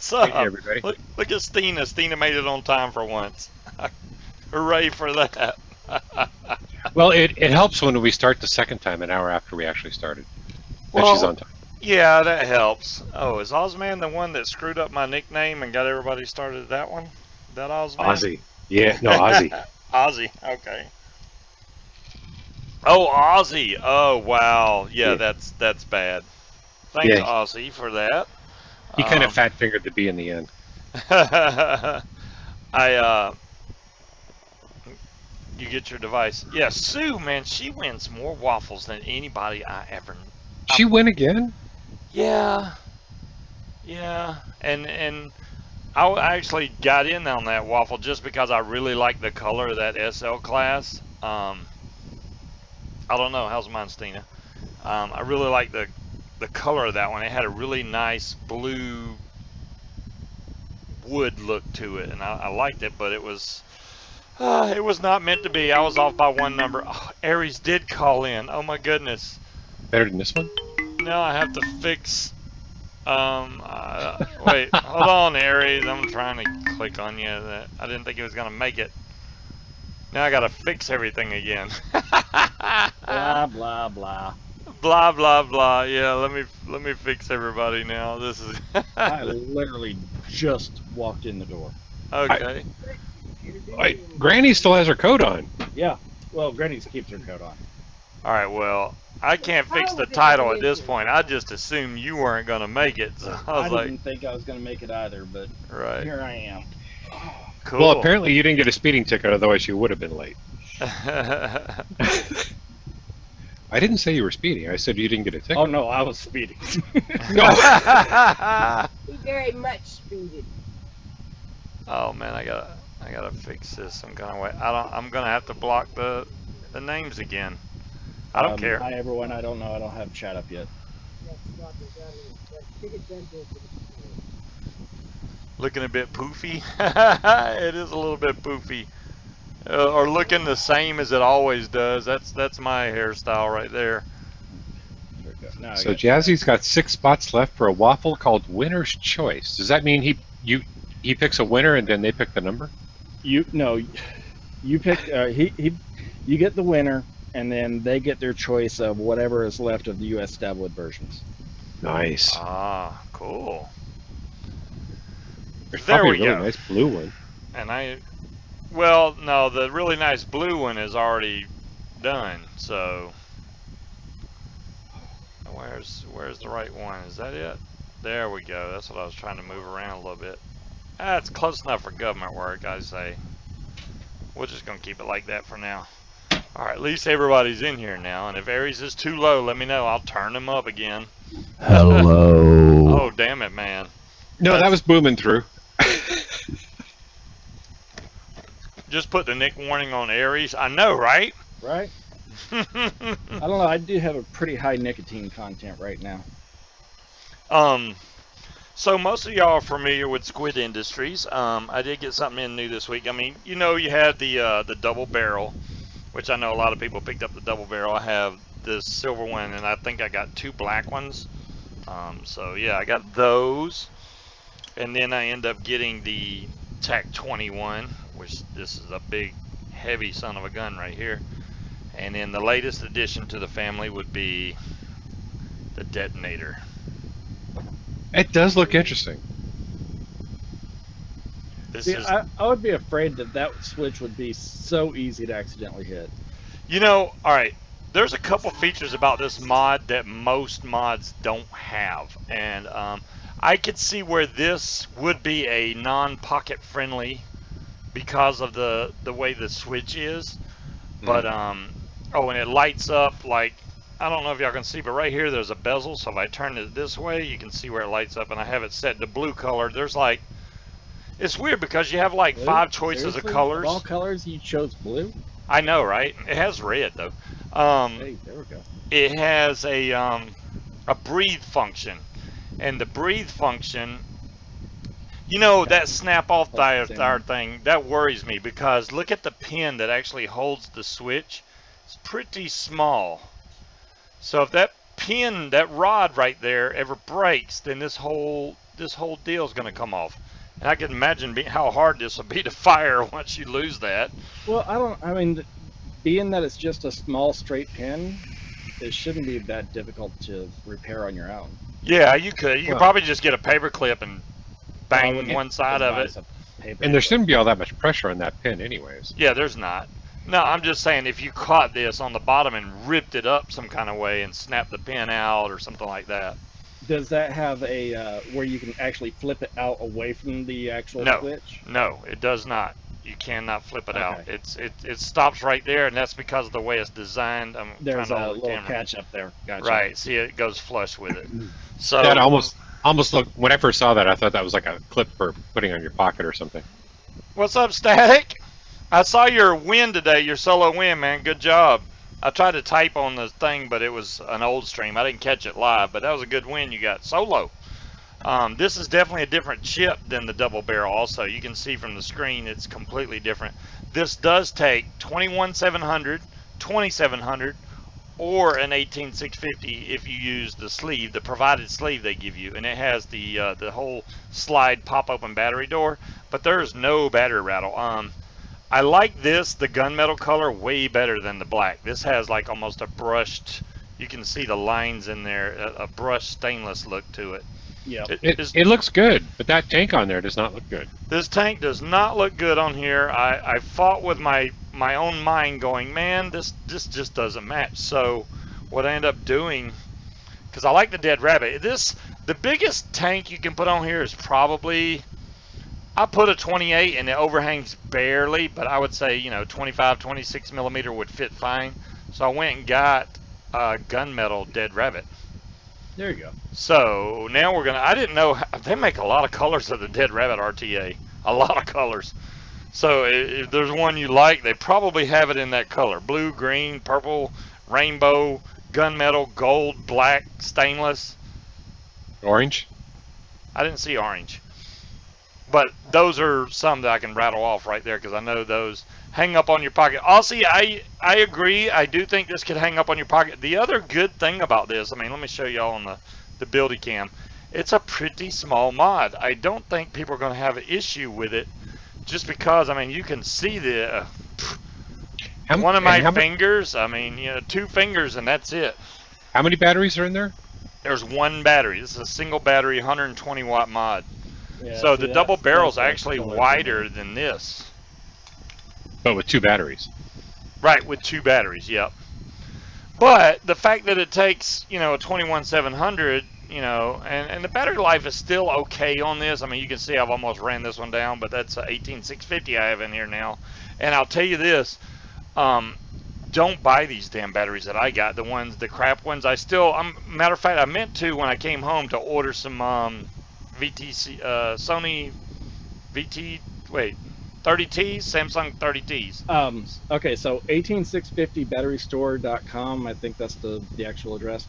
What's up? Hey, everybody. Look at Stina. Stina made it on time for once. Hooray for that. Well, it helps when we start the second time an hour after we actually started. And she's on time. Yeah, that helps. Oh, is Ozman the one that screwed up my nickname and got everybody started that one? That Ozman? Ozzy. Yeah, no, Ozzy. Ozzy, okay. Oh, Ozzy. Oh, wow. Yeah, that's bad. Thanks, Yeah. Ozzy, for that. He kind of fat-fingered the B in the end. You get your device. Yeah, Sue, man, she wins more waffles than anybody I ever. She win again? Yeah. Yeah, and I actually got in on that waffle just because I really like the color of that SL class. I don't know, how's mine, Stina? I really like the color of that one. It had a really nice blue wood look to it, and I liked it, but it was not meant to be. I was off by one number. Oh, Aries did call in. Oh my goodness. Better than this one? Now I have to fix. Wait, hold on, Aries. I'm trying to click on you. I didn't think it was gonna make it. Now I gotta fix everything again. Blah blah blah. Blah blah blah. Yeah, let me fix everybody now. This is. I literally just walked in the door. Okay. Wait, Granny still has her coat on. Yeah. Well, Granny keeps her coat on. All right. Well, I can't fix the title at this point. I just assumed you weren't gonna make it, so I was didn't think I was gonna make it either, but here I am. Cool. Well, apparently you didn't get a speeding ticket, otherwise you would have been late. I didn't say you were speeding. I said you didn't get a ticket. Oh no, I was speeding. No. He very much speeded. Oh man, I gotta fix this some kind of way. I'm gonna have to block the names again. I don't care. Hi everyone. I don't know. I don't have chat up yet. Looking a bit poofy. It is a little bit poofy. Or looking the same as it always does. That's my hairstyle right there. So Jazzy's got 6 spots left for a waffle called Winner's Choice. Does that mean he picks a winner and then they pick the number? You pick. You get the winner, and then they get their choice of whatever is left of the U.S. Stabwood versions. Nice. Ah, cool. There's There probably we a really go. nice blue one. And well, no, the really nice blue one is already done. So where's the right one? Is that it? There we go. That's what I was trying to move around a little bit. That's close enough for government work, I say. We're just gonna keep it like that for now. All right, at least everybody's in here now. And if Aries is too low, let me know. I'll turn him up again. Hello. Oh, damn it, man. No, that was booming through. Just put the Nick warning on Aries. I know, right? Right? I don't know. I do have a pretty high nicotine content right now. So most of y'all are familiar with Squid Industries. I did get something in new this week. I mean, you know, you had the double barrel, which I know a lot of people picked up the double barrel. I have this silver one, and I think I got 2 black ones. So yeah, I got those, and then I end up getting the TAC 21, which this is a big, heavy son of a gun right here. And then the latest addition to the family would be the Detonator. It does look interesting. I would be afraid that switch would be so easy to accidentally hit. You know, all right, there's a couple features about this mod that most mods don't have, and I could see where this would be a non-pocket friendly because of the way the switch is. But oh, and it lights up like, I don't know if y'all can see, but right here there's a bezel, so if I turn it this way you can see where it lights up, and I have it set to blue color. There's like, it's weird because you have like Blue? 5 choices of colors. Of all colors you chose blue? I know, right? It has red though. Hey, there we go. It has a breathe function, and the breathe function, you know, that snap off diode thing, that worries me because look at the pin that actually holds the switch. It's pretty small. So if that pin, that rod right there ever breaks, then this whole this whole deal's going to come off. And I can imagine how hard this will be to fire once you lose that. Well, I mean, being that it's just a small straight pin, it shouldn't be that difficult to repair on your own. Yeah, you could. You could probably just get a paper clip and bang one side of it. And there shouldn't be all that much pressure on that pin anyways. Yeah, there's not. No, I'm just saying if you caught this on the bottom and ripped it up some kind of way and snapped the pin out or something like that. Does that have a where you can actually flip it out away from the actual switch? No, it does not. You cannot flip it out. It stops right there, and that's because of the way it's designed. There's a little catch up there. Gotcha. Right. See, it goes flush with it. So that almost looked. When I first saw that, I thought that was like a clip for putting on your pocket or something. What's up, Static? I saw your win today. Your solo win, man. Good job. I tried to type on the thing, but it was an old stream. I didn't catch it live, but that was a good win you got solo. This is definitely a different chip than the double barrel also. You can see from the screen it's completely different. This does take 21700, 2700, or an 18650 if you use the sleeve, the provided sleeve they give you, and it has the whole slide pop-open battery door, but there's no battery rattle. I like this, the gunmetal color, way better than the black. This has like almost a brushed, you can see the lines in there, a brushed stainless look to it. Yeah, it looks good, but that tank on there does not look good. This tank does not look good on here. I fought with my own mind going, man, this just doesn't match. So what I end up doing, because I like the Dead Rabbit, the biggest tank you can put on here is probably, I put a 28 and it overhangs barely, but I would say, 25, 26 millimeter would fit fine. So I went and got a gunmetal Dead Rabbit. There you go. So now I didn't know, they make a lot of colors of the Dead Rabbit RTA. A lot of colors. So if there's one you like, they probably have it in that color. Blue, green, purple, rainbow, gunmetal, gold, black, stainless. Orange? I didn't see orange. But those are some that I can rattle off right there because I know those hang up on your pocket. Also, I agree. I do think this could hang up on your pocket. The other good thing about this, I mean, let me show y'all on the buildy cam. It's a pretty small mod. I don't think people are going to have an issue with it just because, I mean, you can see the one of my fingers. I mean, 2 fingers and that's it. How many batteries are in there? There's 1 battery. This is a single battery 120 watt mod. Yeah, so the double barrel is actually wider than this. But with 2 batteries. Right, with 2 batteries, yep. But the fact that it takes, a 21700, and the battery life is still okay on this. I mean, you can see I've almost ran this one down, but that's a 18650 I have in here now. And I'll tell you this, don't buy these damn batteries that I got, the crap ones. Matter of fact, I meant to when I came home to order some Sony 30Ts, Samsung 30Ts. Okay, so 18650batterystore.com, I think that's the actual address.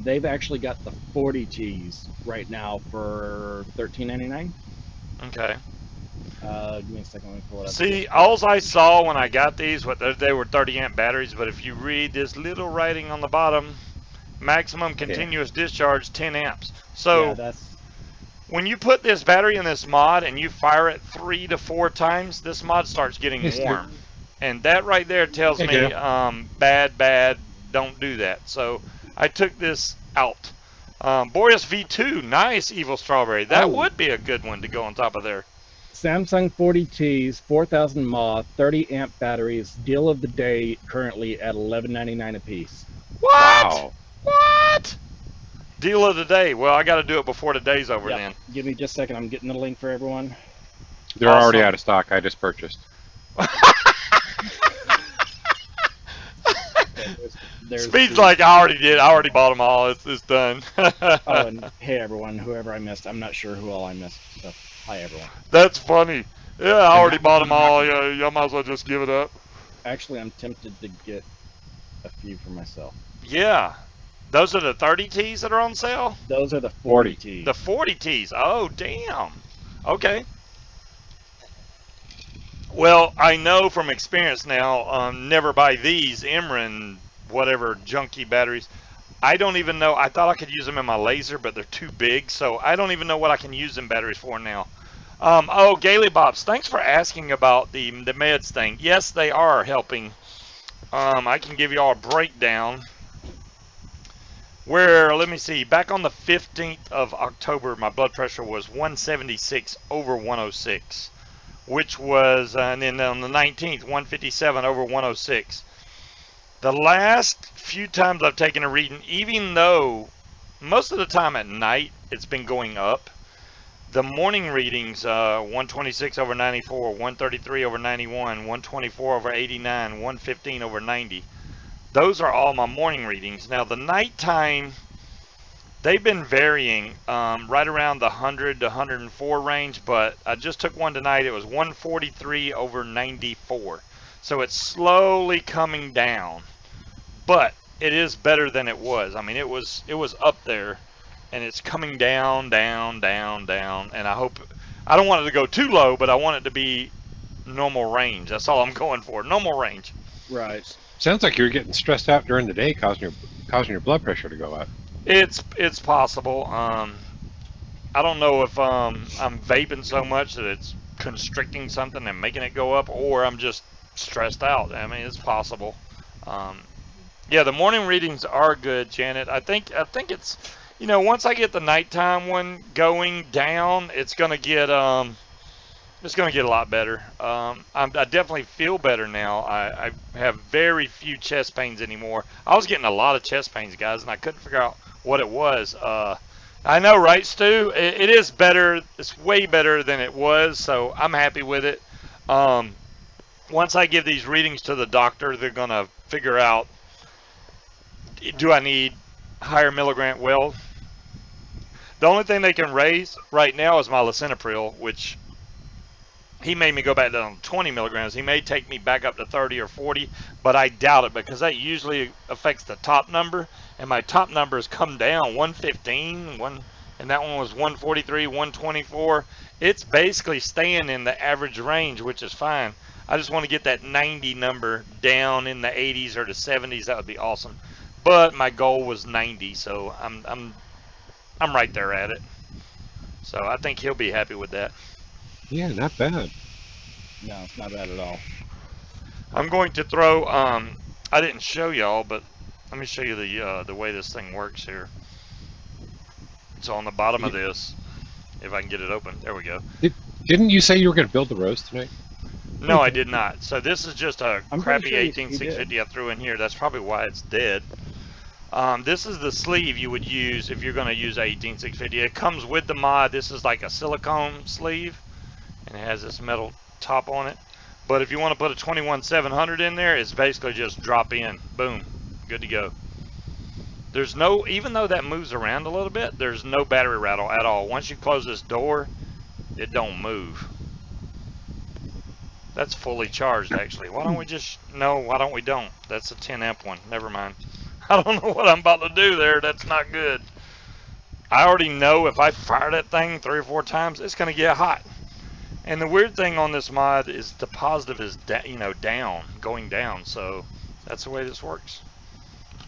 They've actually got the 40Ts right now for $13.99. Okay. Give me a second, let me pull it up. See, all I saw when I got these, they were 30 amp batteries, but if you read this little writing on the bottom, maximum continuous discharge 10 amps. So yeah, when you put this battery in this mod and you fire it 3 to 4 times, this mod starts getting warm. And that right there tells me, bad, don't do that. So I took this out. Boreas V2, nice Evil Strawberry. That would be a good one to go on top of there. Samsung 40Ts, 4000 mAh, 30 amp batteries, deal of the day currently at $11.99 a piece. What? Wow. What? Deal of the day. Well, I got to do it before the day's over then. Give me just a second. I'm getting the link for everyone. They're already out of stock. I just purchased. Speed's like, I already did. I already bought them all. It's done. Oh, and hey, everyone. Whoever I missed. I'm not sure who all I missed. So, hi, everyone. That's funny. Yeah, I already bought them all. Y'all might as well just give it up. Actually, I'm tempted to get a few for myself. Yeah. Those are the 30Ts that are on sale? Those are the 40Ts. The 40Ts. Oh, damn. Okay. Well, I know from experience now, never buy these Emran whatever junky batteries. I don't even know. I thought I could use them in my laser, but they're too big, so I don't even know what I can use them batteries for now. Oh, Gaily Bops, thanks for asking about the meds thing. Yes, they are helping. I can give you all a breakdown. Where, let me see, back on the 15th of October, my blood pressure was 176 over 106, which was, and then on the 19th, 157 over 106. The last few times I've taken a reading, even though most of the time at night it's been going up, the morning readings, 126 over 94, 133 over 91, 124 over 89, 115 over 90. Those are all my morning readings. Now the nighttime, they've been varying right around the 100 to 104 range, but I just took one tonight. It was 143 over 94. So it's slowly coming down, but it is better than it was. I mean, it was up there, and it's coming down, down, down, down. And I don't want it to go too low, but I want it to be normal range. That's all I'm going for, normal range. Right. Sounds like you're getting stressed out during the day, causing your blood pressure to go up. It's possible. I don't know if I'm vaping so much that it's constricting something and making it go up, or I'm just stressed out. I mean, it's possible. Yeah, the morning readings are good, Janet. I think it's, you know, once I get the nighttime one going down, it's gonna get a lot better. I definitely feel better now. I have very few chest pains anymore. I was getting a lot of chest pains, guys, and I couldn't figure out what it was. I know, right, Stu? It is better. It's way better than it was, so I'm happy with it. Once I give these readings to the doctor, they're going to figure out, do I need higher milligram? Well, the only thing they can raise right now is my lisinopril, which he made me go back down to 20 milligrams. He may take me back up to 30 or 40, but I doubt it, because that usually affects the top number, and my top number has come down 115, and that one was 143, 124. It's basically staying in the average range, which is fine. I just want to get that 90 number down in the 80s or the 70s. That would be awesome. But my goal was 90, so I'm right there at it. So I think he'll be happy with that. Yeah, not bad. No, it's not bad at all. I'm going to throw, I didn't show y'all, but let me show you the way this thing works here. So on the bottom of this, if I can get it open, there we go. Didn't you say you were going to build the roast tonight? No, I did not. So this is just a crappy sure 18650 I threw in here. That's probably why it's dead. This is the sleeve you would use if you're going to use a 18650. It comes with the mod. This is like a silicone sleeve, and it has this metal top on it. But if you want to put a 21700 in there, it's basically just drop in, boom, good to go. There's no, even though that moves around a little bit, there's no battery rattle at all. Once you close this door, it don't move. That's fully charged, actually. Why don't we just, no, why don't we don't? That's a 10 amp one, never mind. I don't know what I'm about to do there. That's not good. I already know if I fire that thing 3 or 4 times, it's going to get hot. And the weird thing on this mod is the positive is, down, going down. So that's the way this works.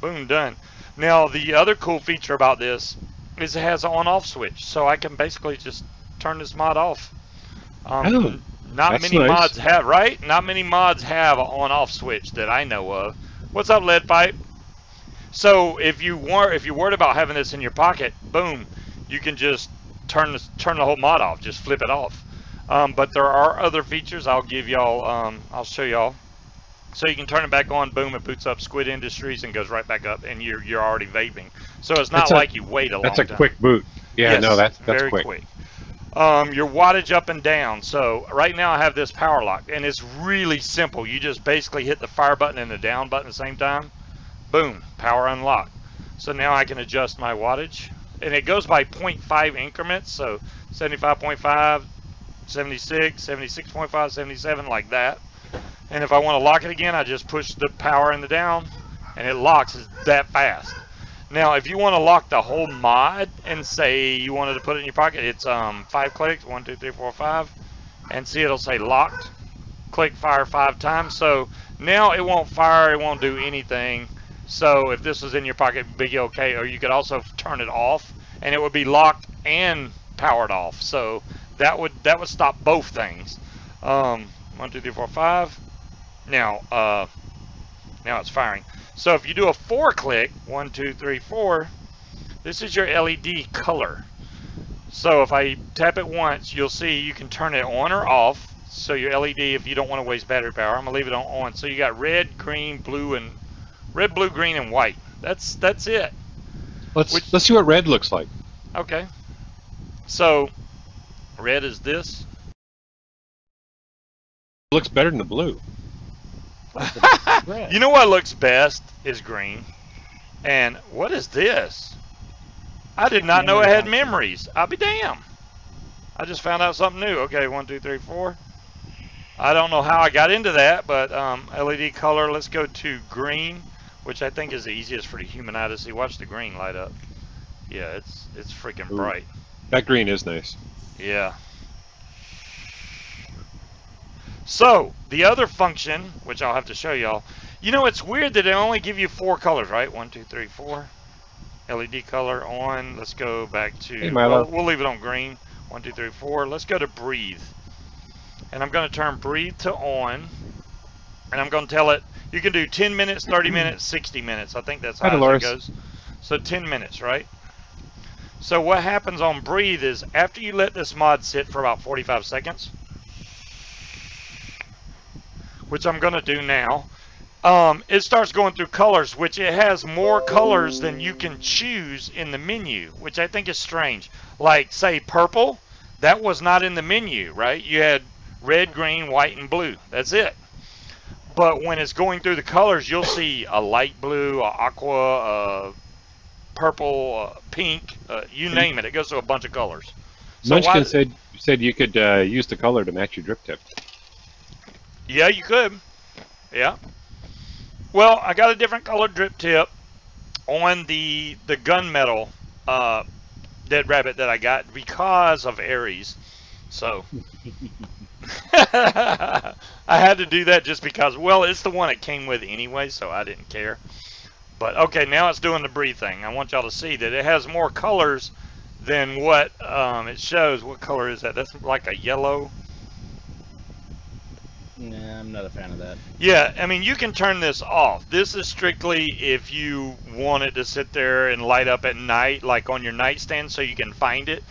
Boom, done. Now, the other cool feature about this is it has an on-off switch. So I can basically just turn this mod off. Not many mods have, right? Not many mods have an on-off switch that I know of. What's up, Lead Pipe? So if you're worried about having this in your pocket, boom, you can just turn the whole mod off. Just flip it off. But there are other features I'll give y'all. I'll show y'all. So you can turn it back on. Boom, it boots up Squid Industries and goes right back up, and you're already vaping. So it's not like you wait a long time. That's a quick boot. Yeah, yes, no, that's very quick. Your wattage up and down. So right now I have this power lock, and it's really simple. You just basically hit the fire button and the down button at the same time. Boom, power unlocked. So now I can adjust my wattage, and it goes by 0.5 increments. So 75.5, 76, 76.5, 77, like that. And if I want to lock it again, I just push the power and the down, and it locks. It's that fast. Now, if you want to lock the whole mod and say you wanted to put it in your pocket, it's 5 clicks, 1, 2, 3, 4, 5, and see it'll say locked. Click fire 5 times. So now it won't fire, it won't do anything. So if this was in your pocket, it'd be okay. Or you could also turn it off, and it would be locked and powered off. So that would stop both things. 1, 2, 3, 4, 5. Now now it's firing. So if you do a 4-click, 1, 2, 3, 4, this is your LED color. So if I tap it once, you'll see you can turn it on or off. So your LED, if you don't want to waste battery power, I'm gonna leave it on. So you got red, green, blue, and red, blue, green, and white. That's it. Let's see what red looks like. Okay. So red is this. It looks better than the blue. You know what looks best is green. And what is this? I did not know it had memories. I'll be damned. I just found out something new. Okay, 1, 2, 3, 4. I don't know how I got into that, but LED color, let's go to green, which I think is the easiest for the human eye to see. Watch the green light up. Yeah, it's freaking bright. That green is nice. Yeah. So, the other function, which I'll have to show y'all, you know, it's weird that they only give you 4 colors, right? 1, 2, 3, 4. LED color on. Let's go back to, hey, Milo. we'll leave it on green. 1, 2, 3, 4. Let's go to breathe. And I'm going to turn breathe to on. And I'm going to tell it, you can do 10 minutes, 30 minutes, 60 minutes. I think that's how it goes. So 10 minutes, right? So what happens on breathe is after you let this mod sit for about 45 seconds, which I'm going to do now, it starts going through colors, which it has more colors than you can choose in the menu, which I think is strange. Like, say, purple, that was not in the menu, right? You had red, green, white, and blue. That's it. But when it's going through the colors, you'll see a light blue, a aqua, purple, pink, you name it. It goes through a bunch of colors. So Munchkin said you could use the color to match your drip tip. Yeah, you could. Yeah. Well, I got a different colored drip tip on the gunmetal dead rabbit that I got because of Aries. So I had to do that just because, well, it's the one it came with anyway, so I didn't care. But okay, now it's doing the breathe thing. I want y'all to see that it has more colors than what it shows. What color is that? That's like a yellow. Nah, I'm not a fan of that. Yeah, I mean, you can turn this off. This is strictly if you want it to sit there and light up at night, like on your nightstand, so you can find it.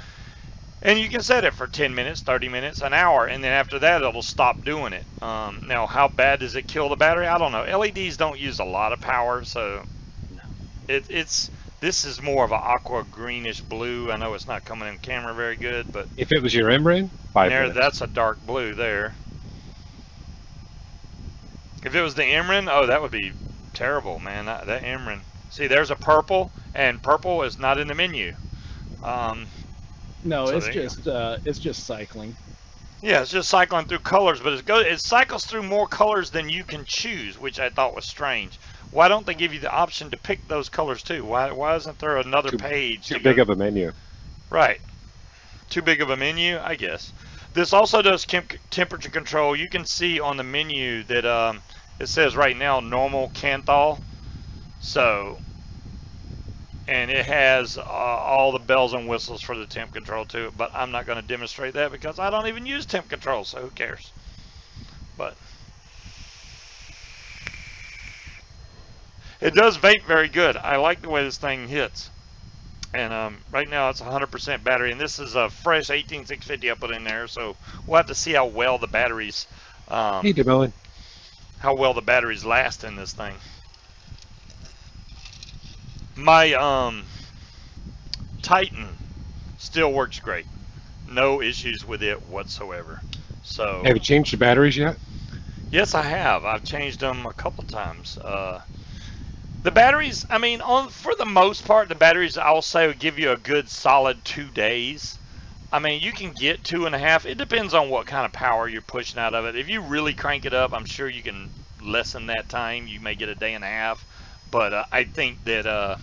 And you can set it for 10 minutes, 30 minutes, an hour, and then after that, it'll stop doing it. Now, how bad does it kill the battery? I don't know. LEDs don't use a lot of power, so this is more of an aqua greenish blue. I know it's not coming in camera very good, but if it was your Emran, 5 minutes. That's a dark blue there. If it was the Emran, oh, that would be terrible, man. That Emran. See, there's a purple, and purple is not in the menu. No, so it's just cycling. Yeah, it's just cycling through colors, but it cycles through more colors than you can choose, which I thought was strange. Why don't they give you the option to pick those colors too? Why isn't there another page? Too big of a menu. Right. Too big of a menu, I guess. This also does temperature control. You can see on the menu that it says right now normal Canthal. So, and it has all the bells and whistles for the temp control too. But I'm not going to demonstrate that because I don't even use temp control, so who cares? But it does vape very good. I like the way this thing hits. And right now it's 100% battery, and this is a fresh 18650 I put in there, so we'll have to see how well the batteries hey, DeMellon. How well the batteries last in this thing. My Titan still works great. No issues with it whatsoever. So have you changed the batteries yet? Yes, I have. I've changed them a couple times. The batteries, I mean, for the most part, the batteries, I'll say, will give you a good solid 2 days. I mean, you can get 2.5. It depends on what kind of power you're pushing out of it. If you really crank it up, I'm sure you can lessen that time. You may get 1.5 days. But I think that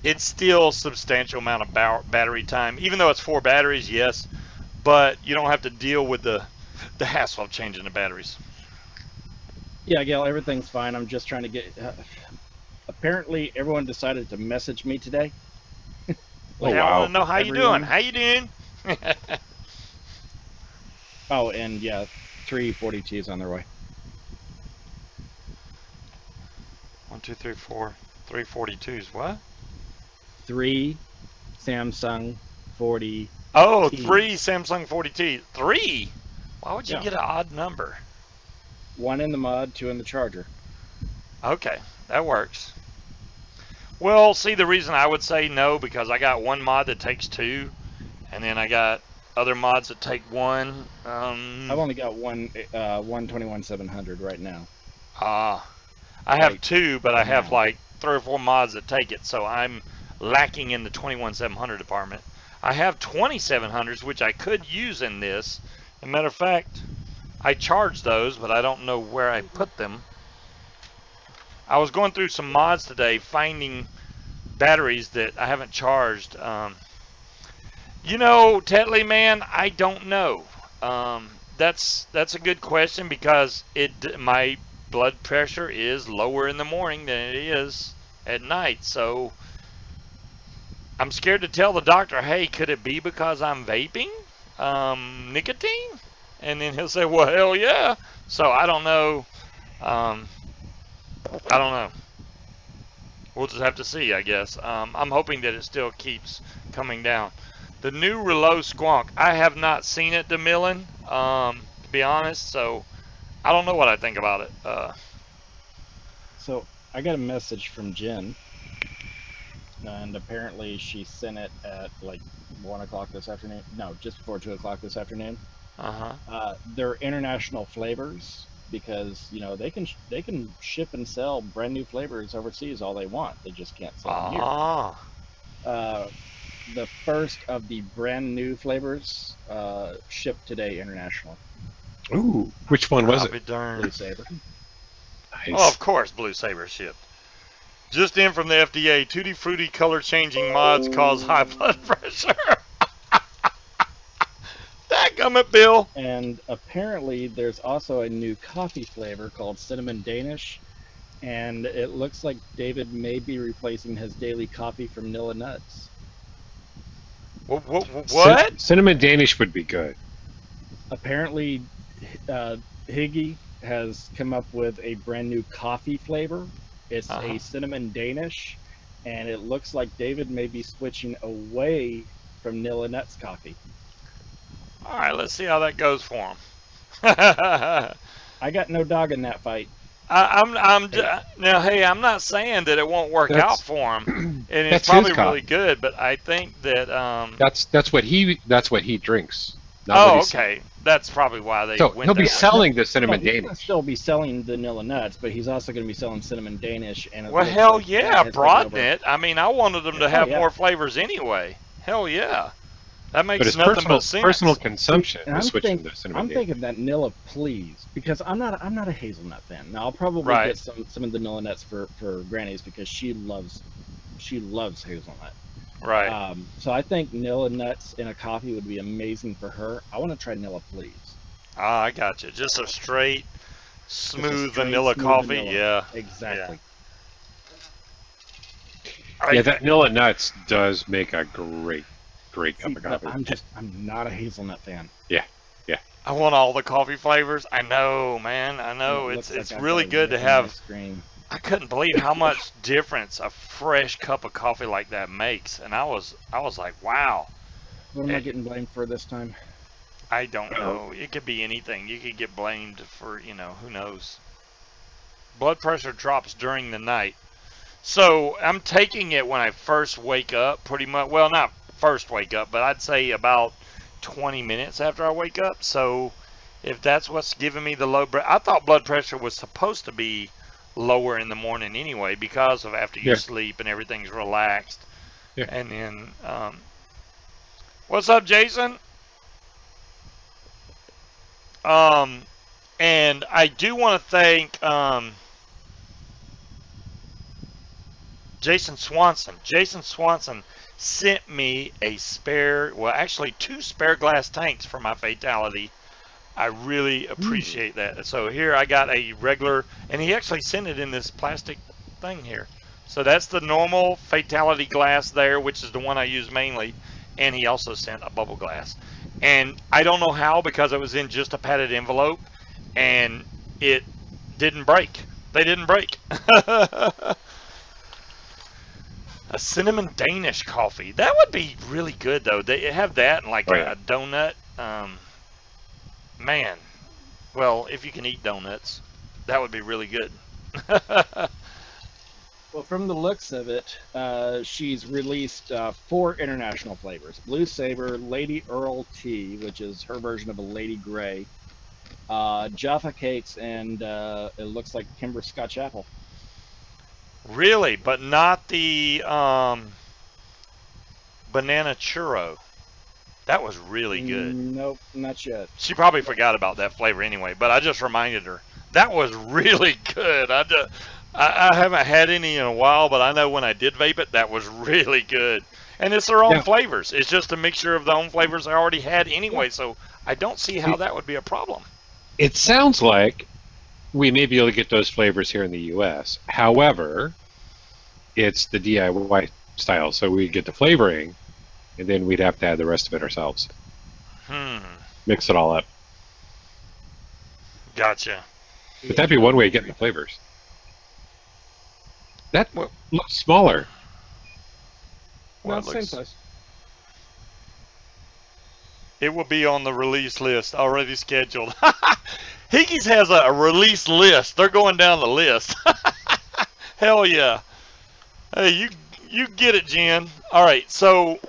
it's still a substantial amount of battery time. Even though it's 4 batteries, yes. But you don't have to deal with the hassle of changing the batteries. Yeah, Gail, everything's fine. I'm just trying to get. Apparently, everyone decided to message me today. Oh, Yeah, I want wow. to know how you doing. How you doing? Oh, and yeah, 342s on their way. 1, 2, 3, 4, 342s. What? 3 Samsung 40. Oh, T. 3 Samsung 40T. 3? Why would you Yeah. get an odd number? 1 in the mud, 2 in the charger. Okay, that works. Well, see, the reason I would say no, because I got one mod that takes 2, and then I got other mods that take 1. I've only got one 121-700 right now. I have 2, but I have like 3 or 4 mods that take it, so I'm lacking in the 21-700 department. I have 2700s, which I could use in this. As a matter of fact, I charge those, but I don't know where I put them. I was going through some mods today, finding batteries that I haven't charged. You know, Tetley, man, I don't know. That's a good question, because my blood pressure is lower in the morning than it is at night. So I'm scared to tell the doctor, hey, could it be because I'm vaping nicotine? And then he'll say, well, hell yeah. So I don't know. I don't know. We'll just have to see, I guess. I'm hoping that it still keeps coming down. The new Reload Squonk, I have not seen it, DeMillan, to be honest, so I don't know what I think about it. So I got a message from Jen, and apparently she sent it at like 1 o'clock this afternoon. No, just before 2 o'clock this afternoon. They're international flavors, because you know they can ship and sell brand new flavors overseas all they want. They just can't sell them here. The first of the brand new flavors shipped today internationally. Ooh, which one was it? Blue Saber. Nice. Oh, of course, Blue Saber shipped. Just in from the FDA, Tutti Frutti color changing mods cause high blood pressure. Dadgummit, Bill. And apparently there's also a new coffee flavor called Cinnamon Danish, and it looks like David may be replacing his daily coffee from Nilla Nuts. What? Cinnamon Danish would be good. Apparently, Higgy has come up with a brand new coffee flavor. It's a Cinnamon Danish, and it looks like David may be switching away from Nilla Nuts coffee. All right, let's see how that goes for him. I got no dog in that fight. Now, hey, I'm not saying that it won't work out for him, and it's probably really good. But I think that that's what he drinks. Oh, okay. That's probably why they. So went he'll be that selling the Cinnamon Danish. He'll still be selling the Nilla Nuts, but he's also going to be selling Cinnamon Danish. And well, hell yeah, broaden it. I mean, I wanted them to have more flavors anyway. Hell yeah. That makes nothing but sense. Personal consumption. I'm thinking that Nilla, please, because I'm not a hazelnut fan. Now I'll probably get some of the Nilla Nuts for Granny's, because she loves hazelnut. Right. So I think Nilla Nuts in a coffee would be amazing for her. I want to try Nilla, please. Ah, I got you. Just a straight, smooth vanilla coffee. Vanilla. Yeah. Exactly. Yeah, that Nilla Nuts does make a great cup of coffee. I'm not a hazelnut fan. Yeah. I want all the coffee flavors. I know, man. I know. It's really good to have. I couldn't believe how much difference a fresh cup of coffee like that makes, and I was like, wow. What am I getting blamed for this time? I don't know. It could be anything. You could get blamed for, who knows. Blood pressure drops during the night. So I'm taking it when I first wake up, pretty much. Well, not first wake up, but I'd say about 20 minutes after I wake up. So if that's what's giving me the low, I thought blood pressure was supposed to be lower in the morning anyway, because of after you sleep and everything's relaxed. Yeah. And then, what's up, Jason? And I do want to thank Jason Swanson. Jason Swanson sent me a spare, well, actually 2 spare glass tanks for my fatality. I really appreciate that. So here I got a regular, and he actually sent it in this plastic thing here. So that's the normal Fatality glass there, which is the one I use mainly. And he also sent a bubble glass. And I don't know how, because it was in just a padded envelope, and it didn't break. They didn't break. A cinnamon Danish coffee. That would be really good, though. They have that and like a donut. Man, well, if you can eat donuts, that would be really good. Well, from the looks of it, she's released 4 international flavors. Blue Saber, Lady Earl Tea, which is her version of a Lady Grey, Jaffa Cakes, and it looks like Kimber Scotch Apple. Really? But not the banana churro. That was really good. Nope, not yet. She probably forgot about that flavor anyway, but I just reminded her. That was really good. I haven't had any in a while, but I know when I did vape it, that was really good. And it's their own flavors. It's just a mixture of the own flavors I already had anyway, so I don't see how that would be a problem. It sounds like we may be able to get those flavors here in the U.S. However, it's the DIY style, so we get the flavoring, and then we'd have to add the rest of it ourselves. Mix it all up. Gotcha. But that'd be one way of getting the flavors. That looks smaller. Well, Same size. It will be on the release list, already scheduled. Higgy's has a release list. They're going down the list. Hell yeah. Hey, you get it, Jen. All right, so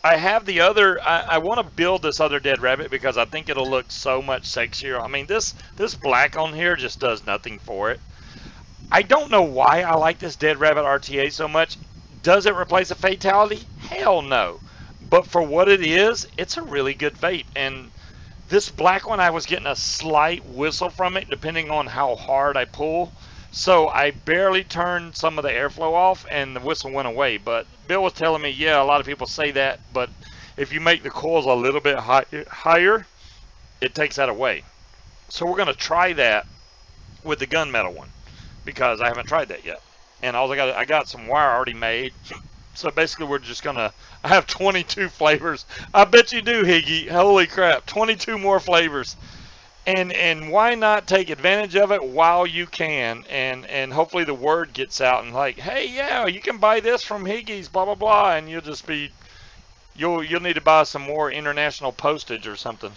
I have the other. I want to build this other dead rabbit because I think it'll look so much sexier. I mean, this black on here just does nothing for it. I don't know why I like this dead rabbit RTA so much. Does it replace a Fatality? Hell no. But for what it is, it's a really good vape. And this black one, I was getting a slight whistle from it, depending on how hard I pull. So I barely turned some of the airflow off, and the whistle went away. But Bill was telling me, yeah, a lot of people say that, but if you make the coils a little bit higher, it takes that away. So we're going to try that with the gunmetal one, because I haven't tried that yet. And I got some wire already made. So basically we're just going to, I have 22 flavors. I bet you do, Higgy. Holy crap, 22 more flavors. And why not take advantage of it while you can, and hopefully the word gets out and like, hey, yeah, you can buy this from Higgy's, blah, blah, blah, and you'll need to buy some more international postage or something.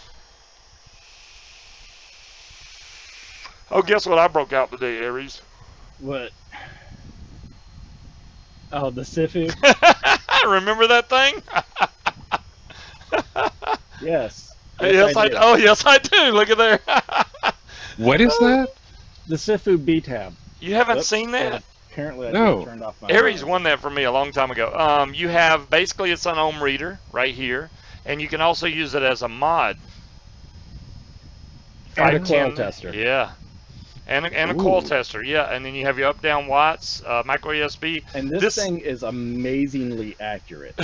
Oh, guess what I broke out today, Aries? What? Oh, the Sifu? Remember that thing? Yes. Yes, I do. Oh, yes, I do. Look at there. What is that? The Sifu B-Tab. You haven't seen that? Apparently I turned off my Aries won that for me a long time ago. You have, basically, it's an ohm reader right here, and you can also use it as a mod. And a coil tester. Yeah. And a coil tester, yeah. And then you have your up-down watts, micro USB. And this thing is amazingly accurate.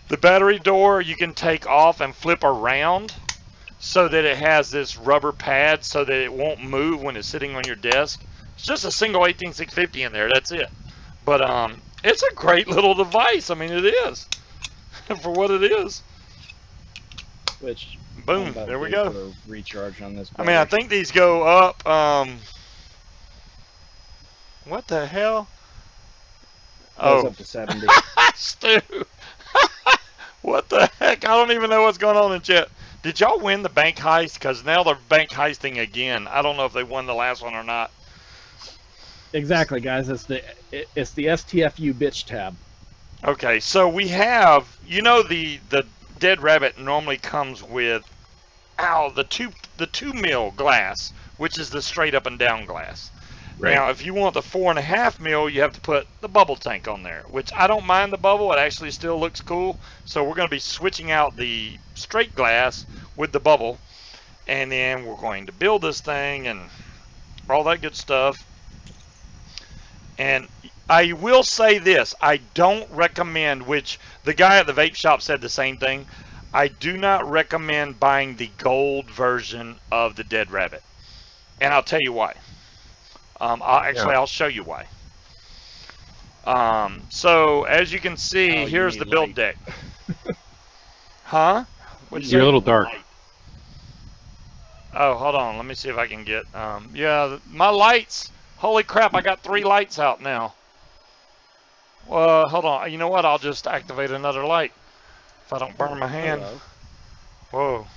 The battery door you can take off and flip around so that it has this rubber pad so that it won't move when it's sitting on your desk. It's just a single 18650 in there, that's it. But it's a great little device. I mean, it is. For what it is. Which, boom, there we go. Recharge on this. I mean, I think these go up, what the hell? Goes up to 70. Stu. What the heck? I don't even know what's going on in chat. Did y'all win the bank heist? Because now they're bank heisting again. I don't know if they won the last one or not. Exactly, guys. It's the STFU bitch tab. Okay, so we have, you know, the dead rabbit normally comes with, the 2 mil glass, which is the straight up and down glass. Right. Now, if you want the 4.5 mil, you have to put the bubble tank on there, which I don't mind the bubble. It actually still looks cool. So we're going to be switching out the straight glass with the bubble, and then we're going to build this thing and all that good stuff. And I will say this, I don't recommend, which the guy at the vape shop said the same thing, I do not recommend buying the gold version of the Dead Rabbit, and I'll tell you why. I'll show you why. So as you can see, here's the build deck. Huh? You're a little dark. Oh, hold on. Let me see if I can get. Yeah, my lights. Holy crap! I got 3 lights out now. Well, hold on. You know what? I'll just activate another light if I don't burn my hand. Hello. Whoa,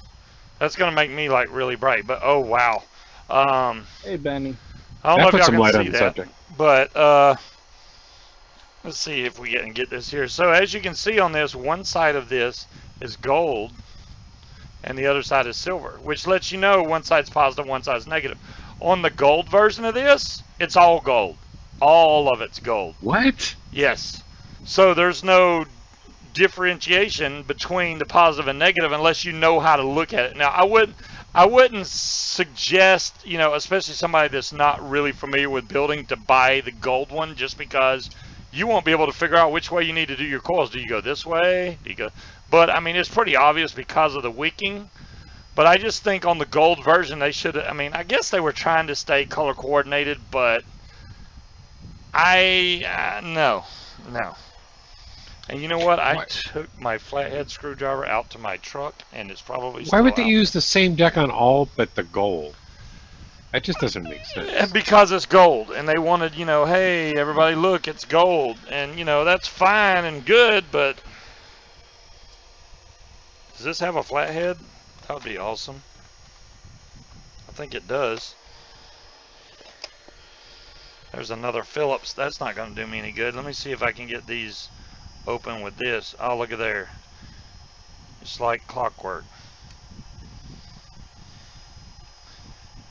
that's gonna make me like really bright. But oh wow. Hey, Benny. I don't know if Put y'all some can light see on the that, subject. but let's see if we can get this here. So as you can see on this, one side of this is gold, and the other side is silver, which lets you know one side's positive, one side's negative. On the gold version of this, it's all gold. All of it's gold. What? Yes. So there's no differentiation between the positive and negative unless you know how to look at it. Now, I wouldn't suggest, you know, especially somebody that's not really familiar with building, to buy the gold one, just because you won't be able to figure out which way you need to do your coils. Do you go this way? Do you go? But I mean, it's pretty obvious because of the wicking. But I just think on the gold version, they should. I mean, I guess they were trying to stay color coordinated, but no. And you know what? I took my flathead screwdriver out to my truck, and it's probably still Why would they out. use the same deck on all but the gold? That just doesn't make sense. Because it's gold, and they wanted, you know, hey, everybody, look, it's gold, and you know that's fine and good, but does this have a flathead? That would be awesome. I think it does. There's another Phillips. That's not going to do me any good. Let me see if I can get these open with this. Oh, look at there. It's like clockwork.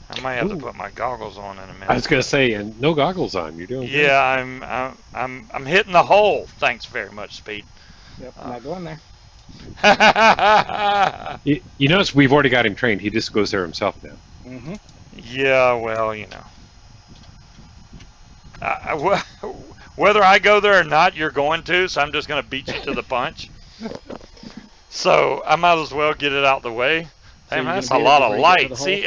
I might have to put my goggles on in a minute. I was gonna say, and no goggles on. You're doing good. Yeah, I'm hitting the hole. Thanks very much, Speed. Yep, I'm not going there. You notice we've already got him trained. He just goes there himself now. Mm-hmm. Yeah, well, you know. Whether I go there or not, you're going to, so I'm just going to beat you to the punch. So I might as well get it out the way. So Damn, you're that's a gonna be lot able of to break it to light. the See,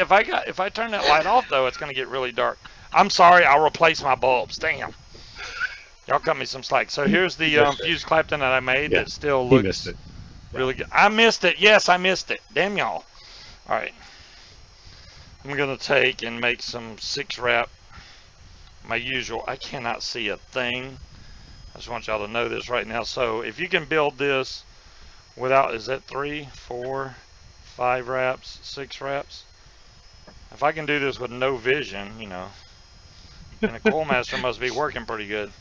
if I turn that light off though, it's going to get really dark. I'm sorry, I'll replace my bulbs. Damn. Y'all cut me some slack. So here's the fuse Clapton that I made that still He looks missed it. really good. I missed it. Yes, I missed it. Damn y'all. All right. I'm going to take and make some 6-wrap. My usual. I cannot see a thing. I just want y'all to know this right now. So if you can build this without, is that 3, 4, 5 wraps, 6 wraps? If I can do this with no vision, you know, then a coil master must be working pretty good.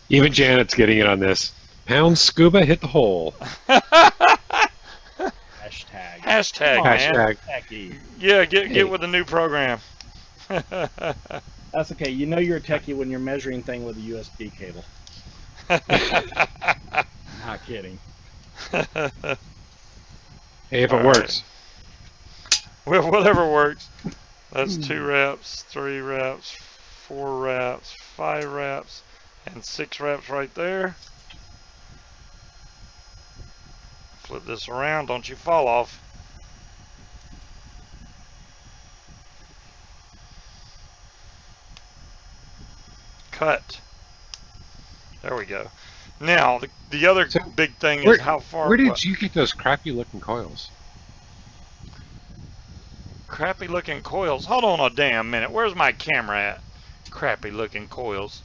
Even Janet's getting in on this. Pound Scuba, hit the hole. Hashtag. Hashtag, man. Hashtag. Techie. Yeah, get with the new program. That's okay. You know you're a techie when you're measuring thing with a USB cable. Not kidding. Hey, if it All works. Well, whatever works. That's 2 wraps, 3 wraps, 4 wraps, 5 wraps, and 6 wraps right there. Flip this around, don't you fall off. Cut. There we go. Now, the other So, big thing is how far... Where did you get those crappy looking coils? Crappy looking coils. Hold on a damn minute. Where's my camera at? Crappy looking coils.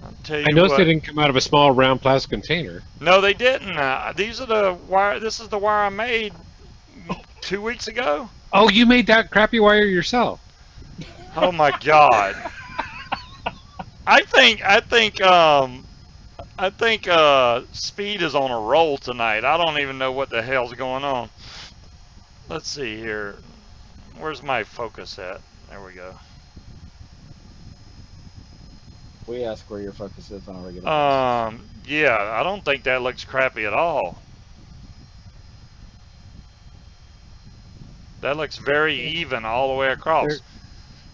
I'll tell you I noticed what. they didn't come out of a small round plastic container. No, they didn't. These are the wire. This is the wire I made 2 weeks ago. Oh, you made that crappy wire yourself. Oh my God. I think Speed is on a roll tonight. I don't even know what the hell's going on. Let's see here. Where's my focus at? There we go. We ask where your focus is on a regular basis. Yeah, I don't think that looks crappy at all. That looks very even all the way across. They're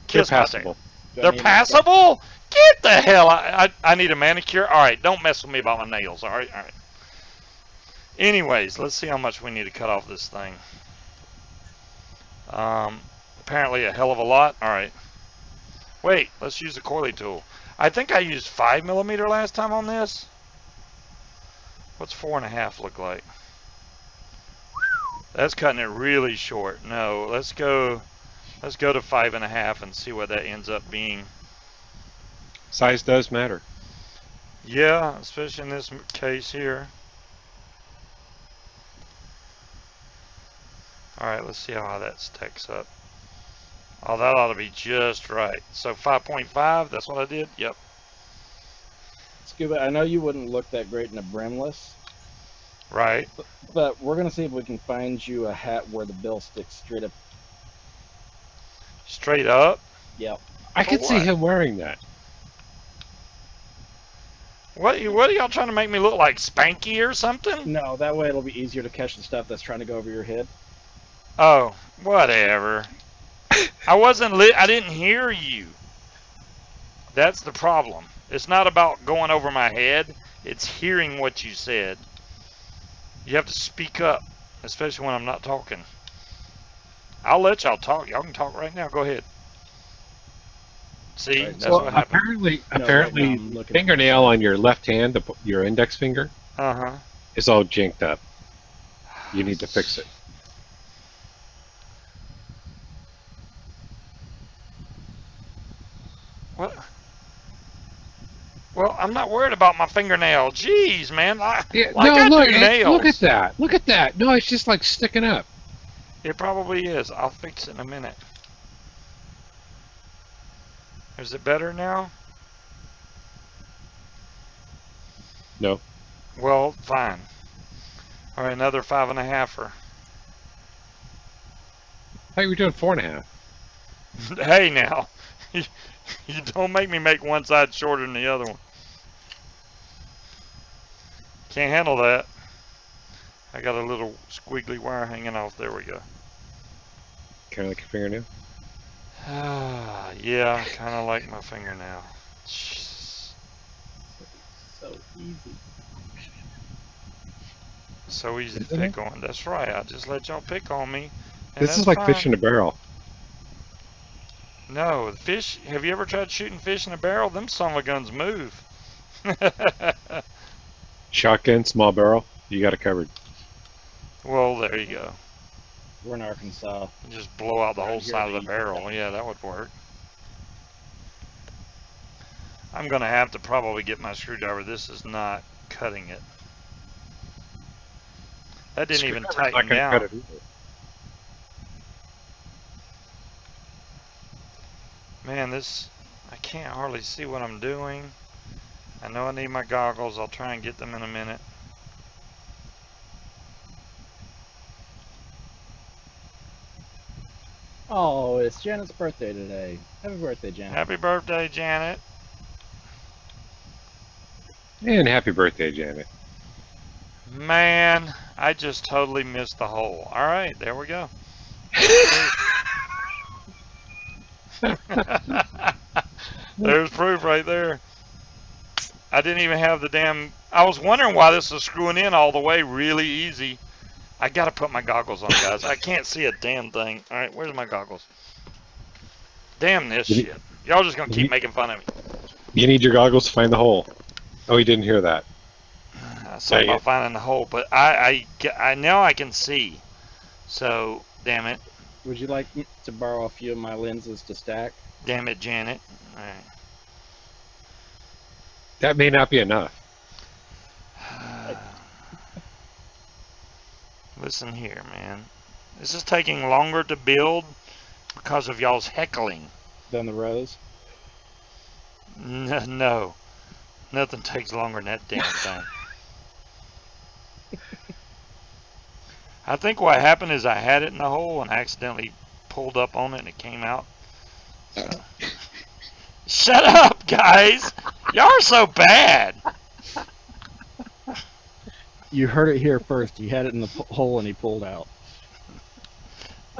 Kiss my passable. tail. They're passable? Get the hell! I need a manicure. All right, don't mess with me about my nails. All right. Anyways, let's see how much we need to cut off this thing. Apparently a hell of a lot. All right. Wait, let's use the coily tool. I think I used 5mm last time on this. What's 4.5 look like? That's cutting it really short. No, let's go to 5.5 and see what that ends up being. Size does matter. Yeah, especially in this case here. Alright, let's see how that stacks up. Oh, that ought to be just right. So 5.5, that's what I did? Yep. Scuba, I know you wouldn't look that great in a brimless. Right. But we're going to see if we can find you a hat where the bill sticks straight up. Straight up? Yep. I could see him wearing that. What are y'all trying to make me look like, Spanky or something? No, that way it'll be easier to catch the stuff that's trying to go over your head. Oh, whatever. I didn't hear you. That's the problem. It's not about going over my head. It's hearing what you said. You have to speak up, especially when I'm not talking. I'll let y'all talk. Y'all can talk right now. Go ahead. See, that's what happened. Apparently, fingernail on your left hand, your index finger, is all jinked up. You need to fix it. What? Well, I'm not worried about my fingernail. Jeez, man. Look at that. Look at that. No, it's just like sticking up. It probably is. I'll fix it in a minute. Is it better now? No. Well, fine. All right, another 5.5-er. I thought you were doing 4.5. Hey, now. You don't make me make one side shorter than the other one. Can't handle that. I got a little squiggly wire hanging off. There we go. Kind of like your fingernail? Yeah, kind of like my fingernail. So easy. So easy to pick on. That's right. I just let y'all pick on me. This is like fish in a barrel. No, fish. Have you ever tried shooting fish in a barrel? Them son of a guns move. Shotgun, small barrel. You got it covered. Well, there you go. We're in Arkansas. Just blow out the whole side of the barrel. Yeah, that would work. I'm going to have to probably get my screwdriver. This is not cutting it. That didn't even tighten down. Man, I can't hardly see what I'm doing. I know I need my goggles. I'll try and get them in a minute. Oh, it's Janet's birthday today. Happy birthday, Janet. Happy birthday, Janet. And happy birthday, Janet. Man, I just totally missed the hole. All right, there we go. There's proof right there. I didn't even have the damn... I was wondering why this was screwing in all the way really easy. I gotta put my goggles on, guys. I can't see a damn thing. All right, where's my goggles? Damn this shit. Y'all just gonna keep making fun of me. You need your goggles to find the hole. Oh, you didn't hear that. I said about finding the hole, but I now I can see. So, damn it. Would you like to borrow a few of my lenses to stack? Damn it, Janet. All right. That may not be enough. Listen here, man. This is taking longer to build because of y'all's heckling. Than the rose? No. Nothing takes longer than that damn thing. I think what happened is I had it in the hole and accidentally pulled up on it and it came out. So. Shut up, guys! Y'all are so bad! You heard it here first. He had it in the hole and he pulled out.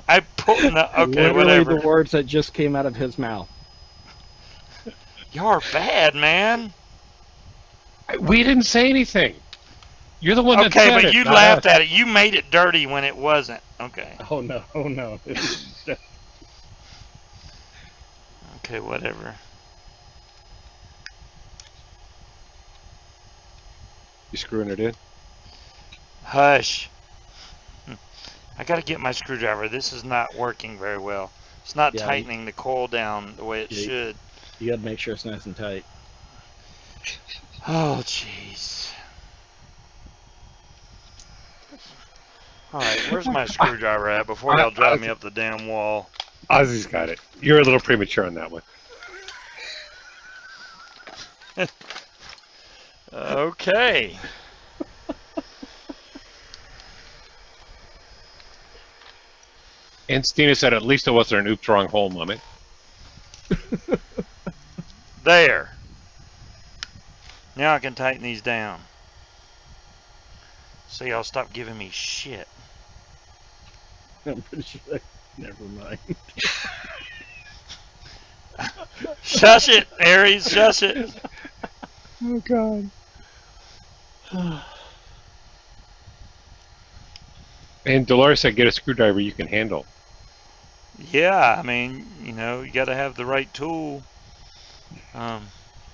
I pulled in the... Okay, literally whatever. the words that just came out of his mouth. Y'all are bad, man. We didn't say anything. You're the one that Okay, said but it, you not laughed us. at it. You made it dirty when it wasn't. Okay. Oh no, oh no. Okay, whatever. You screwing it in? Hush. I gotta get my screwdriver. This is not working very well. It's not Yeah, tightening the coil down the way it Yeah. should. You gotta make sure it's nice and tight. Oh, jeez. Alright, where's my screwdriver at before y'all drive me up the damn wall? Ozzy's got it. You're a little premature on that one. Okay. And Stina said at least it wasn't an oops wrong hole moment. There. Now I can tighten these down. So y'all stop giving me shit. I'm pretty sure. Never mind. Shush it, Aries, shush it. Oh God. And Dolores said get a screwdriver you can handle. Yeah, I mean, you know, you gotta have the right tool.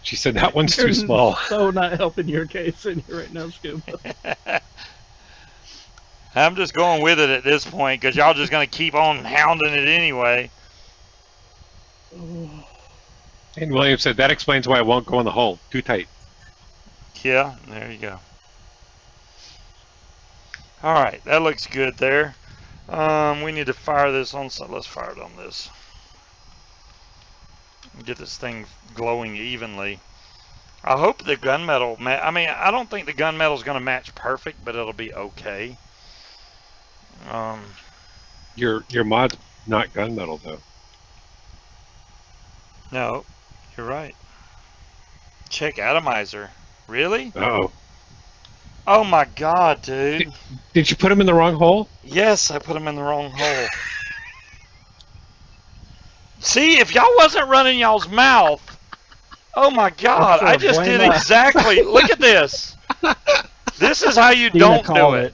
She said that one's too small. So not helping your case in here right now, Scuba. I'm just going with it at this point because y'all just gonna keep on hounding it anyway. And William said that explains why it won't go in the hole. Too tight. Yeah, there you go. Alright, that looks good there. We need to fire this on, so let's fire it on this. Get this thing glowing evenly. I hope the gunmetal, I mean, I don't think the gunmetal is going to match perfect, but it'll be okay. Your mod's not gunmetal though. No, you're right. Check atomizer. Really? Uh-oh. Oh my God, dude. Did you put him in the wrong hole? Yes, I put him in the wrong hole. See, if y'all wasn't running y'all's mouth, oh my God, I just did exactly. Look at this. This is how you don't do it.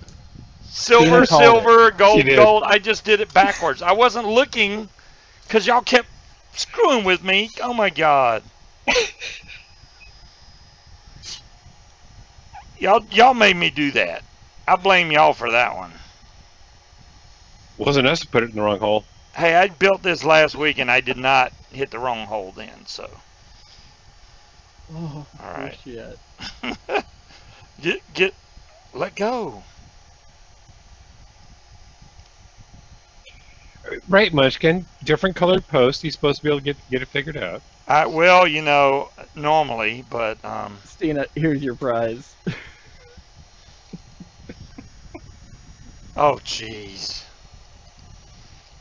Silver, silver, gold, gold. I just did it backwards. I wasn't looking because y'all kept screwing with me. Oh my God. Y'all made me do that. I blame y'all for that one. Wasn't us to put it in the wrong hole. Hey, I built this last week and I did not hit the wrong hole then, so. Oh, all right. Shit. Let go. Right, Munchkin. Different colored post. He's supposed to be able to get it figured out. Well, you know, normally, but Stina, here's your prize. Oh, jeez.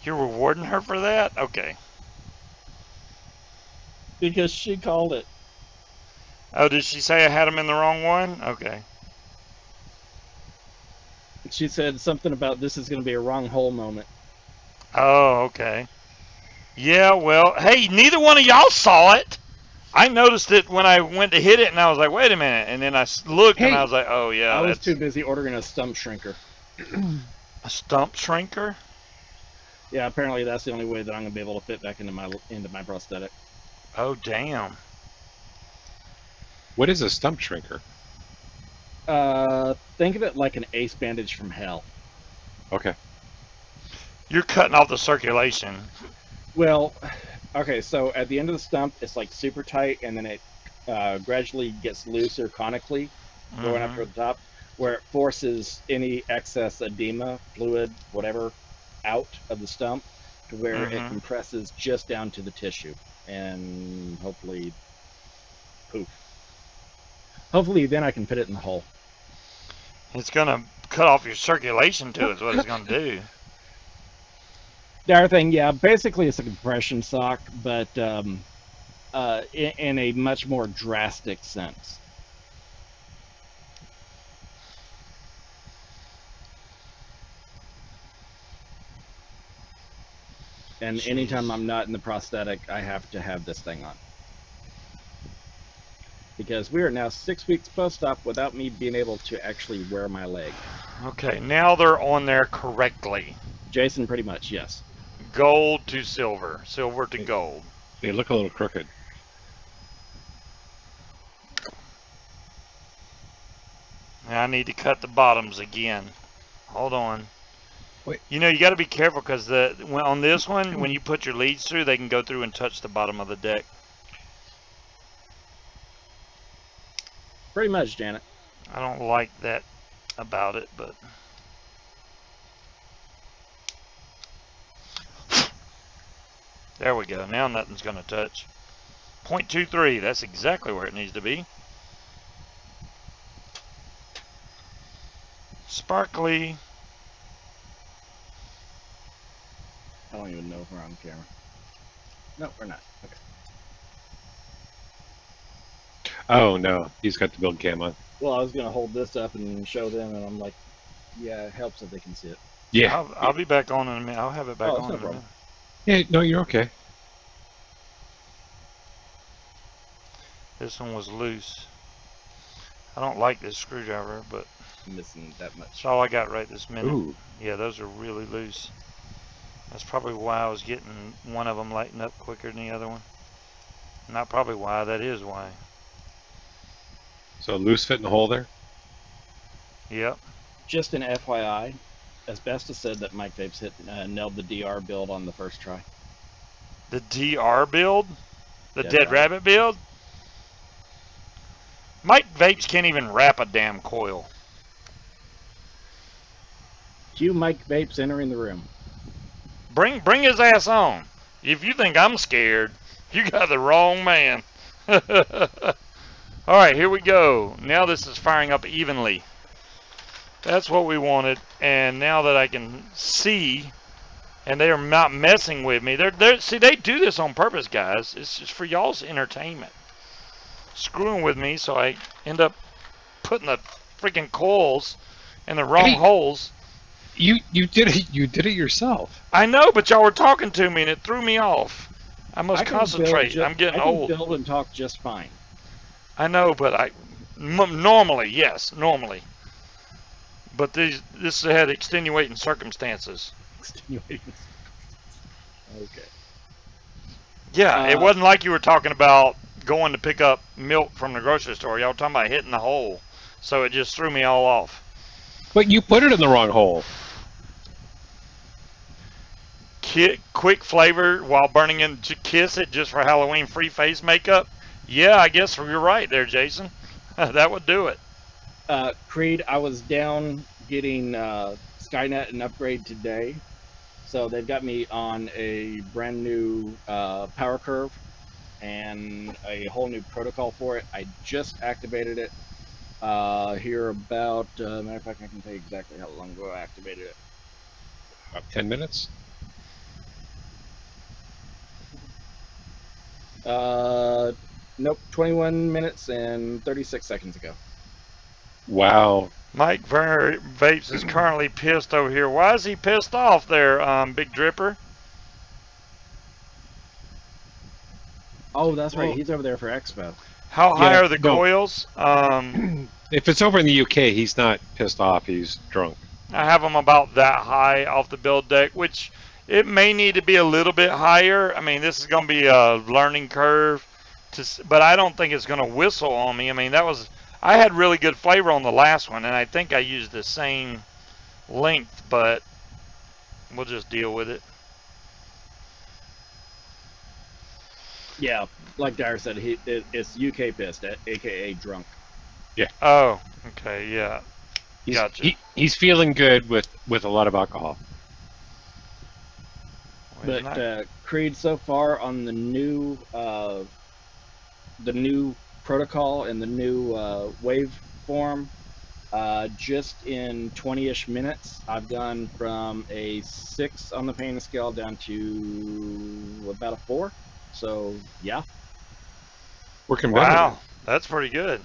You're rewarding her for that? Okay. Because she called it. Oh, did she say I had him in the wrong one? Okay. She said something about this is going to be a wrong hole moment. Oh, okay. Yeah, well, hey, neither one of y'all saw it. I noticed it when I went to hit it, and I was like, wait a minute. And then I looked, and I was like, oh, yeah. I was too busy ordering a stump shrinker. A stump shrinker? Yeah, apparently that's the only way that I'm going to be able to fit back into my prosthetic. Oh, damn. What is a stump shrinker? Think of it like an ace bandage from hell. Okay. You're cutting off the circulation. Well, okay, so at the end of the stump, it's like super tight, and then it gradually gets looser conically, going up toward the top, where it forces any excess edema, fluid, whatever, out of the stump to where it compresses just down to the tissue, and hopefully, poof. Hopefully, then I can fit it in the hole. It's going to cut off your circulation, too, is what it's going to do. The other thing, yeah, basically it's a compression sock, but in a much more drastic sense. And anytime I'm not in the prosthetic, I have to have this thing on. because we are now 6 weeks post-op without me being able to actually wear my leg. Okay, now they're on there correctly. Jason, pretty much, yes. Gold to silver, silver to gold. They look a little crooked. Now I need to cut the bottoms again. Hold on. Wait. You know, you got to be careful because on this one, when you put your leads through, they can go through and touch the bottom of the deck. Pretty much, Janet. I don't like that about it, but there we go. Now nothing's going to touch. 0.23, that's exactly where it needs to be. Sparkly. I don't even know if we're on camera. No, we're not. Okay. Oh no, he's got the build cam on. Well, I was going to hold this up and show them, and I'm like, yeah, it helps if they can see it. Yeah. I'll be back on in a minute. I'll have it back Oh, on no in a problem. minute. Yeah, no, you're okay. This one was loose. I don't like this screwdriver, but I'm missing that much. that's all I got right this minute. Ooh. Yeah, those are really loose. That's probably why I was getting one of them lighten up quicker than the other one. Not probably why, that is why. So loose fit in the hole there? Yep. Just an FYI, Asbestos said that Mike Vapes nailed the DR build on the first try. The DR build? The Dead Dead Rabbit build? Mike Vapes can't even wrap a damn coil. Cue Mike Vapes entering the room. Bring his ass on. If you think I'm scared, you got the wrong man. Alright, here we go. Now this is firing up evenly. That's what we wanted. And now that I can see, and they are not messing with me. See, they do this on purpose, guys. It's just for y'all's entertainment. Screwing with me, so I end up putting the freaking coils in the wrong holes. You did it. You did it yourself. I know, but y'all were talking to me and it threw me off. I must can concentrate. build I'm getting I can old. build and talk just fine. I know, but normally, yes, normally. But this had extenuating circumstances. Extenuating. Okay. Yeah, it wasn't like you were talking about going to pick up milk from the grocery store. Y'all were talking about hitting the hole. So it just threw me all off. But you put it in the wrong hole. Quick flavor while burning in to kiss it just for Halloween free face makeup. Yeah, I guess you're right there, Jason. That would do it. Creed, I was down getting Skynet an upgrade today. So they've got me on a brand new power curve and a whole new protocol for it. I just activated it here about, matter of fact, I can tell you exactly how long ago I activated it. About 10 minutes? Nope, 21 minutes and 36 seconds ago. Wow. Mike Vapes is currently pissed over here. Why is he pissed off there, Big Dripper? Oh, that's right. Well, He's over there for Expo. How high Yeah, are the no. coils? If it's over in the UK, he's not pissed off. He's drunk. I have them about that high off the build deck, which it may need to be a little bit higher. I mean, this is going to be a learning curve, but I don't think it's going to whistle on me. I mean, I had really good flavor on the last one, and I think I used the same length, but we'll just deal with it. Yeah, like Dyer said, it's UK pissed, aka drunk. Oh, okay, yeah. Gotcha. He's feeling good with a lot of alcohol. Well, But Creed, so far on the new protocol and the new waveform, just in 20-ish minutes, I've gone from a 6 on the pain scale down to about a 4. So yeah. Working better. wow, that's pretty good.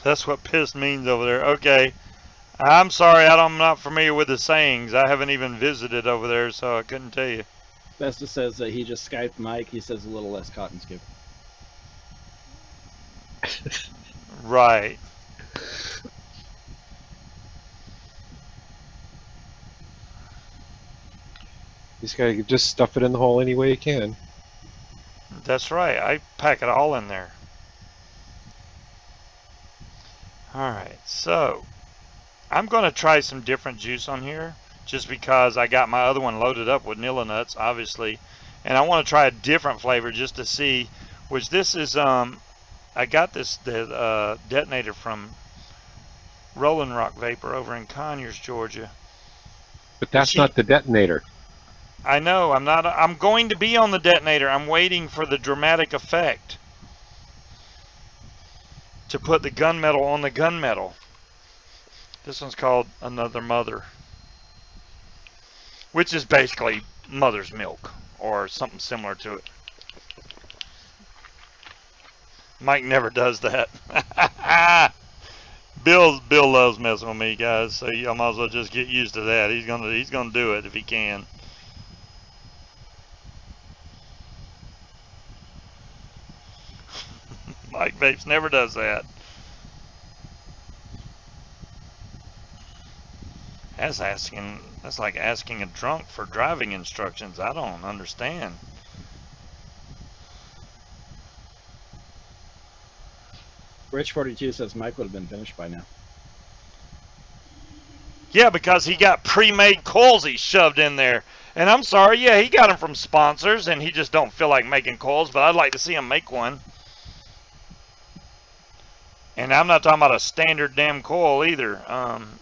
That's what pissed means over there. Okay. I'm sorry, I'm not familiar with the sayings. I haven't even visited over there, so I couldn't tell you. Besta says that he just Skyped Mike. He says a little less cotton scoop. Right. You just gotta just stuff it in the hole any way you can. That's right. I pack it all in there. Alright, so I'm going to try some different juice on here just because I got my other one loaded up with Nilla nuts, obviously. And I want to try a different flavor just to see, which this is, I got this detonator from Rolling Rock Vapor over in Conyers, Georgia. But that's not the detonator. I know, I'm going to be on the detonator. I'm waiting for the dramatic effect to put the gunmetal on the gunmetal. This one's called Another Mother, which is basically mother's milk or something similar to it. Mike never does that. Bill loves messing with me, guys, so y'all might as well just get used to that. He's gonna do it if he can. Mike Vapes never does that. That's like asking a drunk for driving instructions. I don't understand. Rich 42 says Mike would have been finished by now. Yeah, because he got pre-made coils he shoved in there. And I'm sorry, yeah, he got them from sponsors, and he just don't feel like making coils, but I'd like to see him make one. And I'm not talking about a standard damn coil either,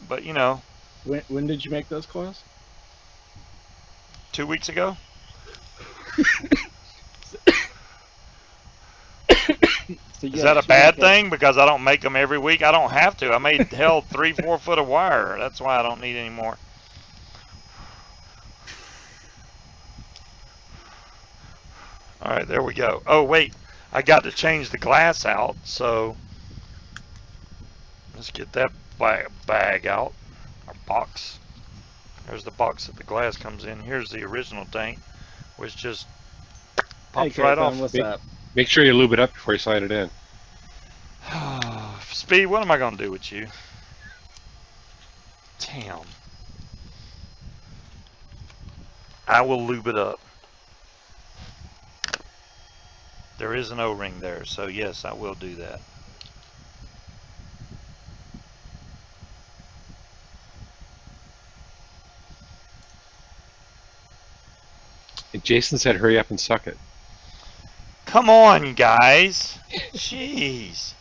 but you know. When did you make those coils? 2 weeks ago. So Is that a bad thing? Because I don't make them every week. I don't have to. I made hell 3-4 foot of wire. That's why I don't need any more. All right, there we go. Oh wait, I got to change the glass out. So let's get that bag out. Our box. There's the box that the glass comes in. Here's the original tank, which just pops right off. What's up? Make sure you lube it up before you slide it in. Speed, what am I going to do with you? Damn. I will lube it up. There is an O-ring there, so yes, I will do that. And Jason said hurry up and suck it. Come on, guys. Jeez.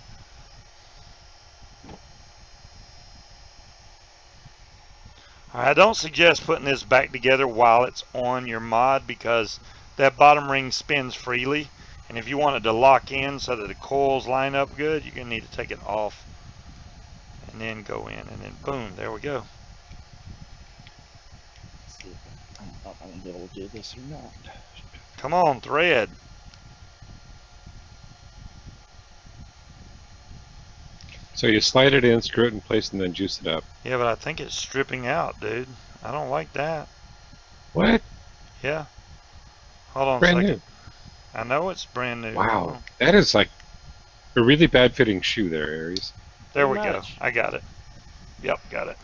I don't suggest putting this back together while it's on your mod because that bottom ring spins freely. And if you want it to lock in so that the coils line up good, you're going to need to take it off and then go in. And then boom, there we go. Let's see if I'm going to be able to do this or not. Come on, thread. So you slide it in, screw it in place, and then juice it up. Yeah, but I think it's stripping out, dude. I don't like that. What? Yeah. Hold on Brand a second. new. I know it's brand new. Wow. That is like a really bad fitting shoe there, Aries. There we go. I got it. Yep, got it.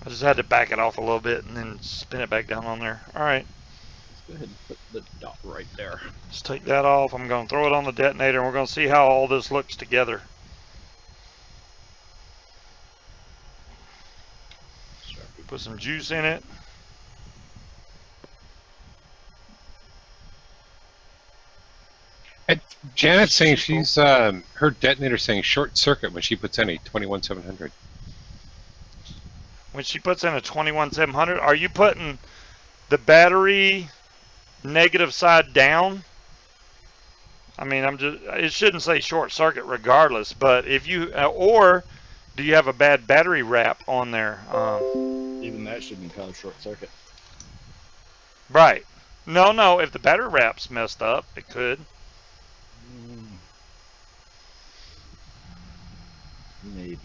I just had to back it off a little bit and then spin it back down on there. All right. Let's go ahead and put the dot right there. Let's take that off. I'm going to throw it on the detonator and we're going to see how all this looks together. Put some juice in it. And Janet's saying she's her detonator saying short circuit when she puts in a 21700. When she puts in a 21700, are you putting the battery negative side down? I mean, it shouldn't say short circuit regardless, but if you or do you have a bad battery wrap on there? Even that shouldn't cause short circuit. Right. No, if the battery wrap's messed up, it could. Maybe.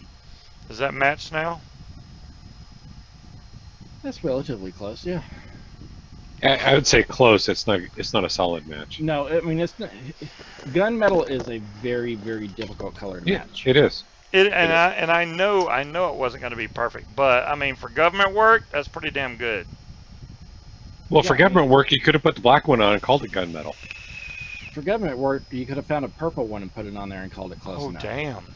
Does that match now? That's relatively close, yeah. I would say close. It's not. It's not a solid match. No, I mean it's not, gunmetal is a very, very difficult color to Yeah, match. it is. I know it wasn't going to be perfect, but I mean for government work, that's pretty damn good. Well, Yeah, for I mean- government work, you could have put the black one on and called it gunmetal. For government work, you could have found a purple one and put it on there and called it close Oh enough. damn,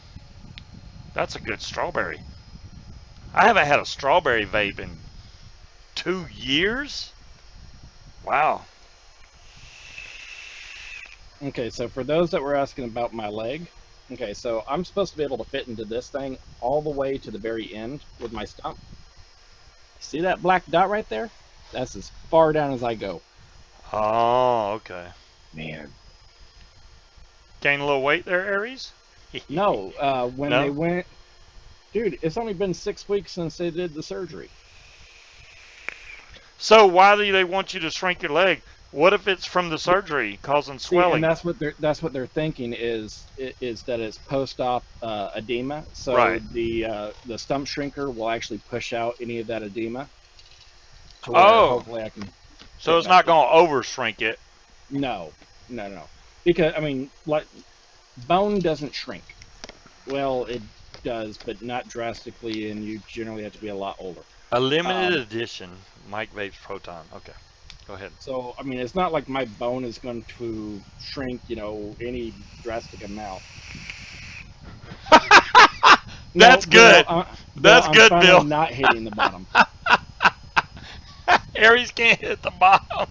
that's a good strawberry. I haven't had a strawberry vape in 2 years. Wow. Okay, so for those that were asking about my leg, okay, so I'm supposed to be able to fit into this thing all the way to the very end with my stump. See that black dot right there? That's as far down as I go. Oh, okay. Man, Gain a little weight there, Aries? No, when No? they went, dude, it's only been 6 weeks since they did the surgery. So why do they want you to shrink your leg? What if it's from the surgery causing See, swelling? and that's what they're thinking is that it's post-op edema. So Right. the stump shrinker will actually push out any of that edema. To where Oh. hopefully I can. So it's not going to over shrink it. No. Because I mean, like, bone doesn't shrink. Well, it does, but not drastically, and you generally have to be a lot older. A limited edition Mike Vapes Proton. Okay, go ahead. So I mean, it's not like my bone is going to shrink, any drastic amount. That's good. That's I'm good, finally Bill. Not hitting the bottom. Aries can't hit the bottom.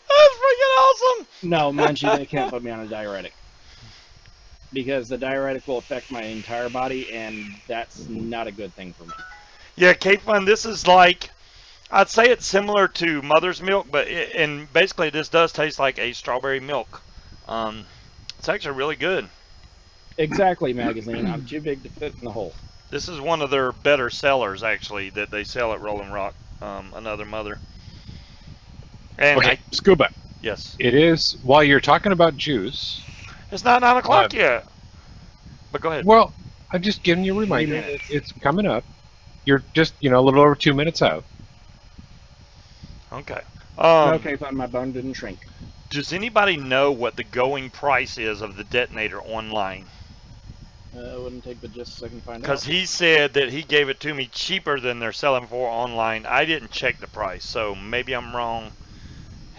That's freaking awesome. No, mind you, they can't put me on a diuretic. Because the diuretic will affect my entire body, and that's not a good thing for me. Yeah, Cape Fun, this is like, I'd say it's similar to mother's milk, but and basically this does taste like a strawberry milk. It's actually really good. Exactly, magazine. I'm too big to fit in the hole. This is one of their better sellers, actually, that they sell at Rolling Rock. Another mother. And okay, Scuba. yes. It is, while you're talking about juice, It's not 9 o'clock yet. But go ahead. well, I'm just giving you a reminder. 3 minutes. It's coming up. You're just, a little over 2 minutes out. Okay. Okay, fine, my bone didn't shrink. Does anybody know what the going price is of the Detonator online? It wouldn't take but just a second to find out. Because he said that he gave it to me cheaper than they're selling for online. I didn't check the price, so maybe I'm wrong.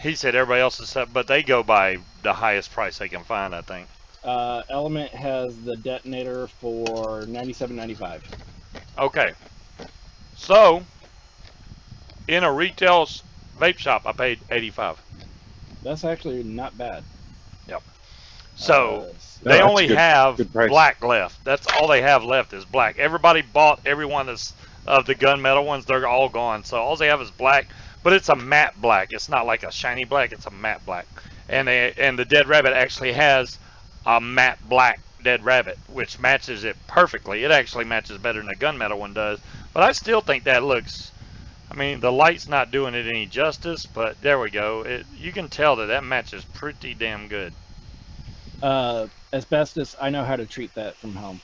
He said everybody else is set, but they go by the highest price they can find, I think. Element has the Detonator for $97.95. Okay. So, in a retail vape shop, I paid $85. That's actually not bad. So, No, they that's only good- have good price. black left. That's all they have left is black. Everybody bought every one of the gunmetal ones. They're all gone. So all they have is black, but it's a matte black. It's not like a shiny black. It's a matte black. And the Dead Rabbit actually has a matte black Dead Rabbit, which matches it perfectly. It actually matches better than the gunmetal one does. But I still think that looks. I mean, the light's not doing it any justice, but there we go. You can tell that matches pretty damn good. Asbestos, I know how to treat that from home.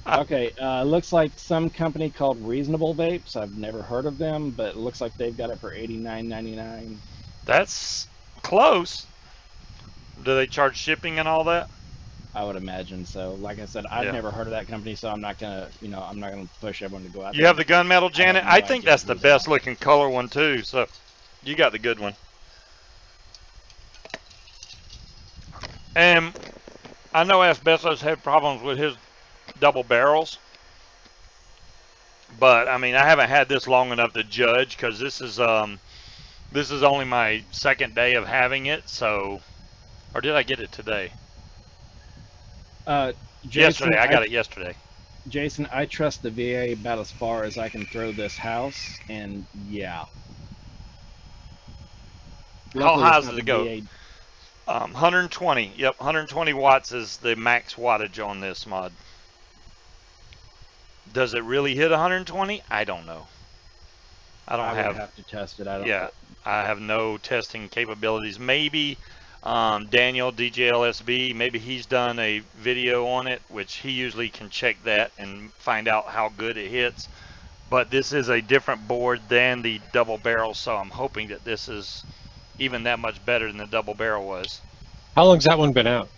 Okay, looks like some company called Reasonable Vapes. I've never heard of them, but it looks like they've got it for $89.99. That's close. Do they charge shipping and all that? I would imagine so. Like I said, I've Yeah. never heard of that company, so I'm not gonna, I'm not gonna push everyone to go out. You there. have the gunmetal, Janet? no I think idea that's the who's best on. looking color one too. So you got the good one. And I know Asbestos had problems with his double barrels, but I mean I haven't had this long enough to judge because this is only my second day of having it. So, or did I get it today? Jason, Yesterday. I got it yesterday. Jason, I trust the VA about as far as I can throw this house, and yeah. How Luckily, high it's does not it go? the VA. 120. Yep, 120 watts is the max wattage on this mod. Does it really hit 120? I don't know. I I would don't have to test it. I don't. Yeah, I have no testing capabilities. Maybe Daniel DJLSB, maybe he's done a video on it, which he usually can check that and find out how good it hits. but this is a different board than the double barrel, so I'm hoping that this is even that much better than the double barrel was. How long's that one been out?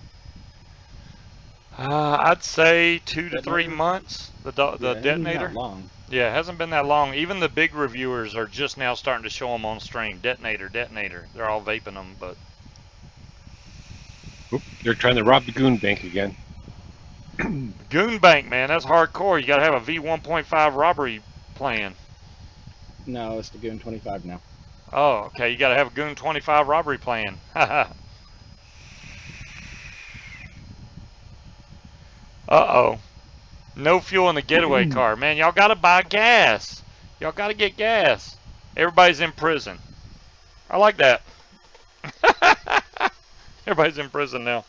I'd say 2 to 3 Detonator? months. The Yeah, it ain't detonator. that long. Yeah, it hasn't been that long. Even the big reviewers are just now starting to show them on stream. Detonator, detonator. They're all vaping them, but Oop, they're trying to rob the goon bank again. Goon Bank, man, that's hardcore. You got to have a V1.5 robbery plan. No, it's the Goon 25 now. Oh, okay. You got to have a Goon 25 robbery plan. Uh-oh. No fuel in the getaway car. Man, y'all got to buy gas. Y'all got to get gas. Everybody's in prison. I like that. Everybody's in prison now.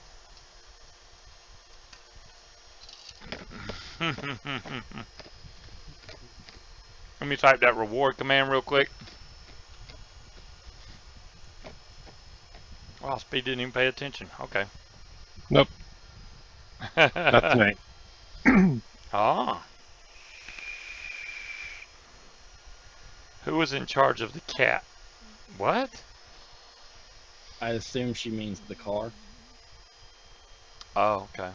Let me type that reward command real quick. Wow, Speed didn't even pay attention. Okay. Nope, not tonight. Ah. Who was in charge of the cat? What? I assume she means the car. Oh, okay.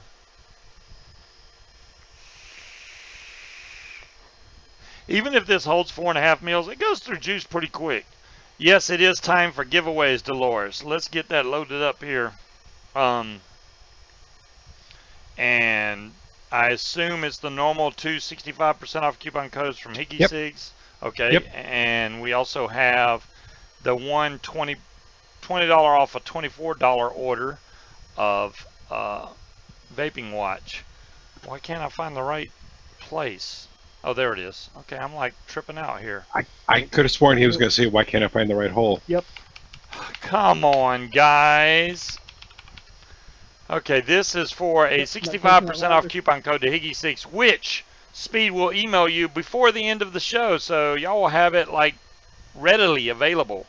Even if this holds 4.5 meals, it goes through juice pretty quick. Yes, it is time for giveaways, Dolores. Let's get that loaded up here. And I assume it's the normal 265% off coupon codes from e-cigs. Okay. Yep. And we also have the $20 off a $24 order of vaping watch. Why can't I find the right place? Oh, there it is. Okay, I'm like tripping out here. I could have sworn he was going to say, why can't I find the right hole? Yep. Come on, guys. Okay, this is for a 65% off coupon code to e-cig, which Speed will email you before the end of the show, so y'all will have it like readily available.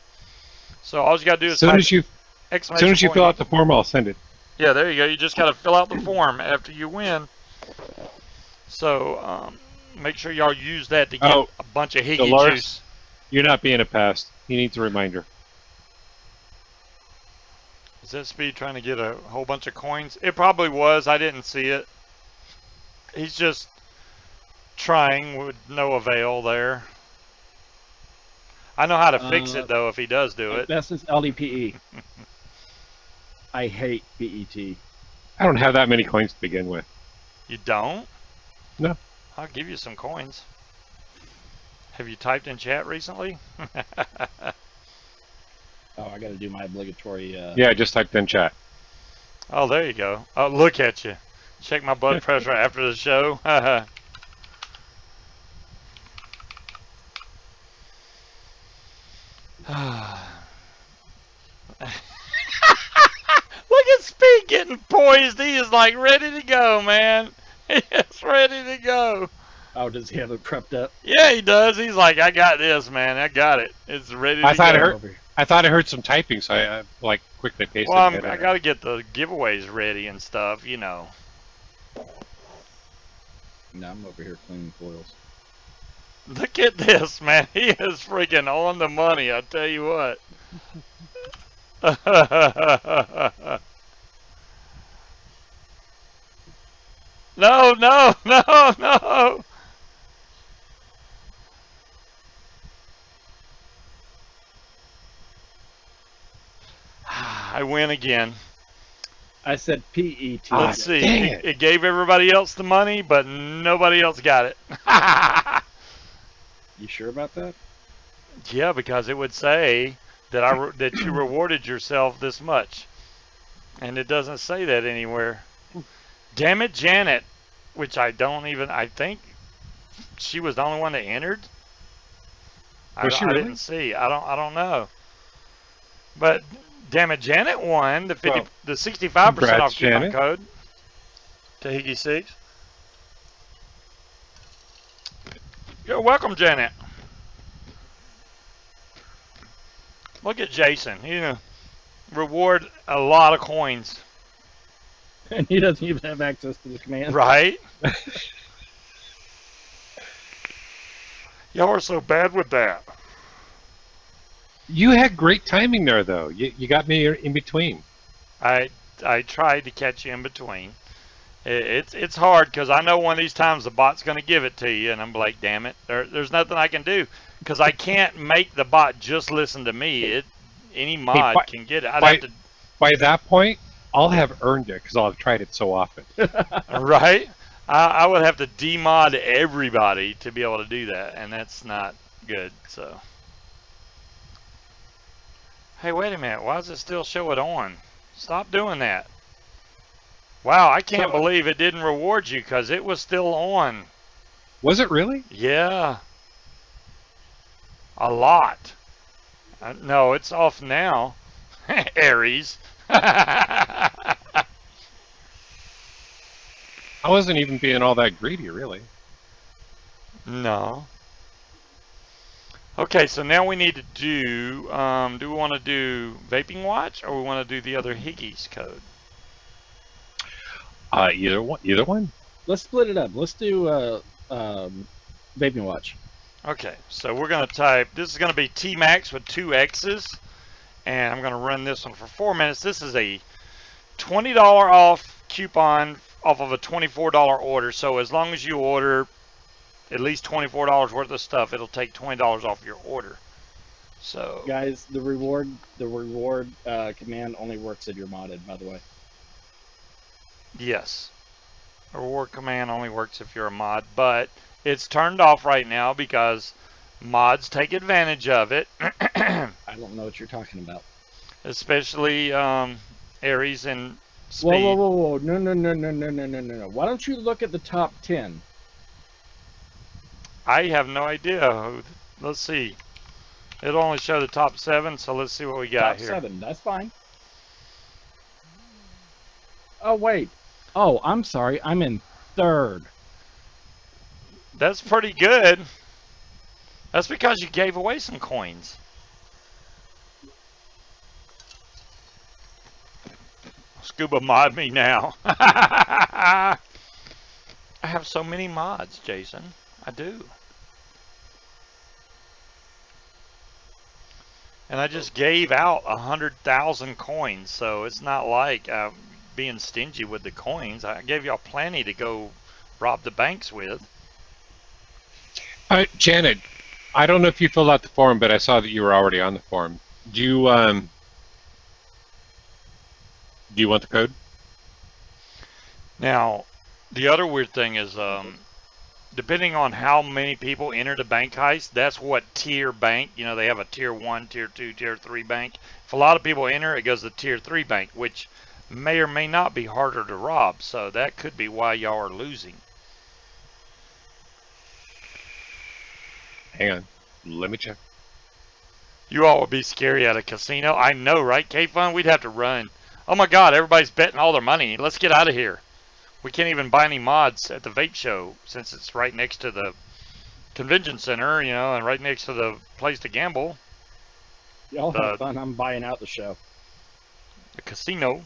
So all you got to do is As soon as you fill out the form, I'll send it. Yeah, there you go. You just got to fill out the form after you win. So make sure y'all use that to get a bunch of Higgy Dolores, juice. You're not being a pest. He needs a reminder. Is that Speed trying to get a whole bunch of coins? It probably was. I didn't see it. He's just trying with no avail there. I know how to fix it, though, if he does do it. This is LDPE. I hate BET. I don't have that many coins to begin with. You don't? No. I'll give you some coins. Have you typed in chat recently? Oh, I got to do my obligatory. Yeah, I just typed in chat. Oh, there you go. Oh, look at you. Check my blood pressure after the show. Look at Speed getting poised. He is like ready to go, man. He is ready to go. Oh, does he have it prepped up? Yeah, he does. He's like, I got this, man. I got it. It's ready to go. I thought I heard some typing, so I like quickly pasted Well, it. I got to get the giveaways ready and stuff, you know. No, I'm over here cleaning foils. Look at this, man. He is freaking on the money, I tell you what. No, no, no, no. I win again. I said PET. Let's see. It gave everybody else the money, but nobody else got it. You sure about that? Yeah, because it would say that that you rewarded yourself this much, and it doesn't say that anywhere. Damn it, Janet. Which I think she was the only one that entered. I didn't see. I don't know. But damn it, Janet won the 65% off coupon code to e-cig. You're welcome, Janet. Look at Jason. He's gonna reward a lot of coins. And he doesn't even have access to the command. Right? Y'all are so bad with that. You had great timing there, though. You got me in between. I tried to catch you in between. It's hard because I know one of these times the bot's going to give it to you, and I'm like, damn it, there's nothing I can do because I can't make the bot just listen to me. Any mod can get it. I'd have to. By that point, I'll have earned it because I'll have tried it so often. Right? I would have to demod everybody to be able to do that, and that's not good. So, hey, wait a minute. Why does it still show it on? Stop doing that. Wow, I can't believe it didn't reward you because it was still on. Was it really? Yeah. A lot. No, it's off now. Aries. I wasn't even being all that greedy, really. No. Okay, so now we need to do we want to do Vaping Watch or we want to do the other Higgies code? Either one. Let's split it up. Let's do Vaping Watch. Okay, so we're going to type, this is going to be T-Max with 2 X's, and I'm going to run this one for 4 minutes. This is a $20 off coupon off of a $24 order, so as long as you order at least $24 worth of stuff, it'll take $20 off your order. So guys, the reward command only works if you're modded, by the way. Yes. A reward command only works if you're a mod, but it's turned off right now because mods take advantage of it. I don't know what you're talking about. Especially Aries and Speed. Whoa. No. Why don't you look at the top 10? I have no idea. Let's see. It'll only show the top 7, so let's see what we got here. Top 7, that's fine. Oh, wait. Oh, I'm sorry. I'm in 3rd. That's pretty good. That's because you gave away some coins. Scuba mod me now. I have so many mods, Jason. I do. And I just gave out 100,000 coins, so it's not like being stingy with the coins. I gave y'all plenty to go rob the banks with. Janet, I don't know if you filled out the form, but I saw that you were already on the form. Do you want the code? Now, the other weird thing is, depending on how many people enter the bank heist, that's what tier bank. You know, they have a tier 1, tier 2, tier 3 bank. If a lot of people enter, it goes to tier 3 bank, which may or may not be harder to rob. So that could be why y'all are losing. Hang on. Let me check. You all would be scary at a casino. I know, right, K-Fun? We'd have to run. Oh my God, everybody's betting all their money. Let's get out of here. We can't even buy any mods at the vape show since it's right next to the convention center, you know, and right next to the place to gamble. Y'all have fun. I'm buying out the show. The casino.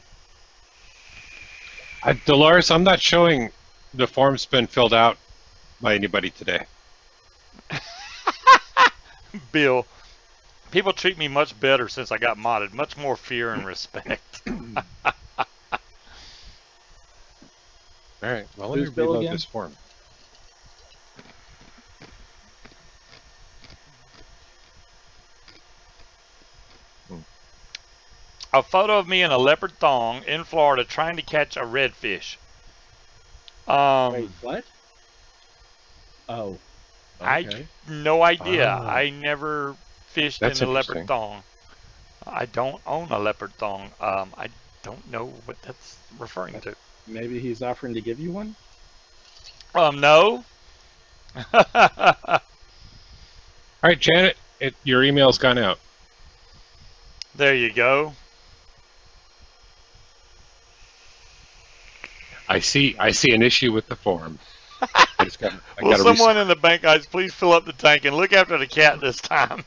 Dolores, I'm not showing the form's been filled out by anybody today. Bill, people treat me much better since I got modded. Much more fear and respect. All right, well, let me Who's Bill reload again? this form. A photo of me in a leopard thong in Florida trying to catch a redfish. Wait, what? Oh. Okay. I no idea. Ah. I never fished That's in a leopard interesting. thong. I don't own a leopard thong. I don't know what that's referring to. Maybe he's offering to give you one? No. All right, Janet, your email's gone out. There you go. I see an issue with the form. Will someone in the bank guys please fill up the tank and look after the cat this time?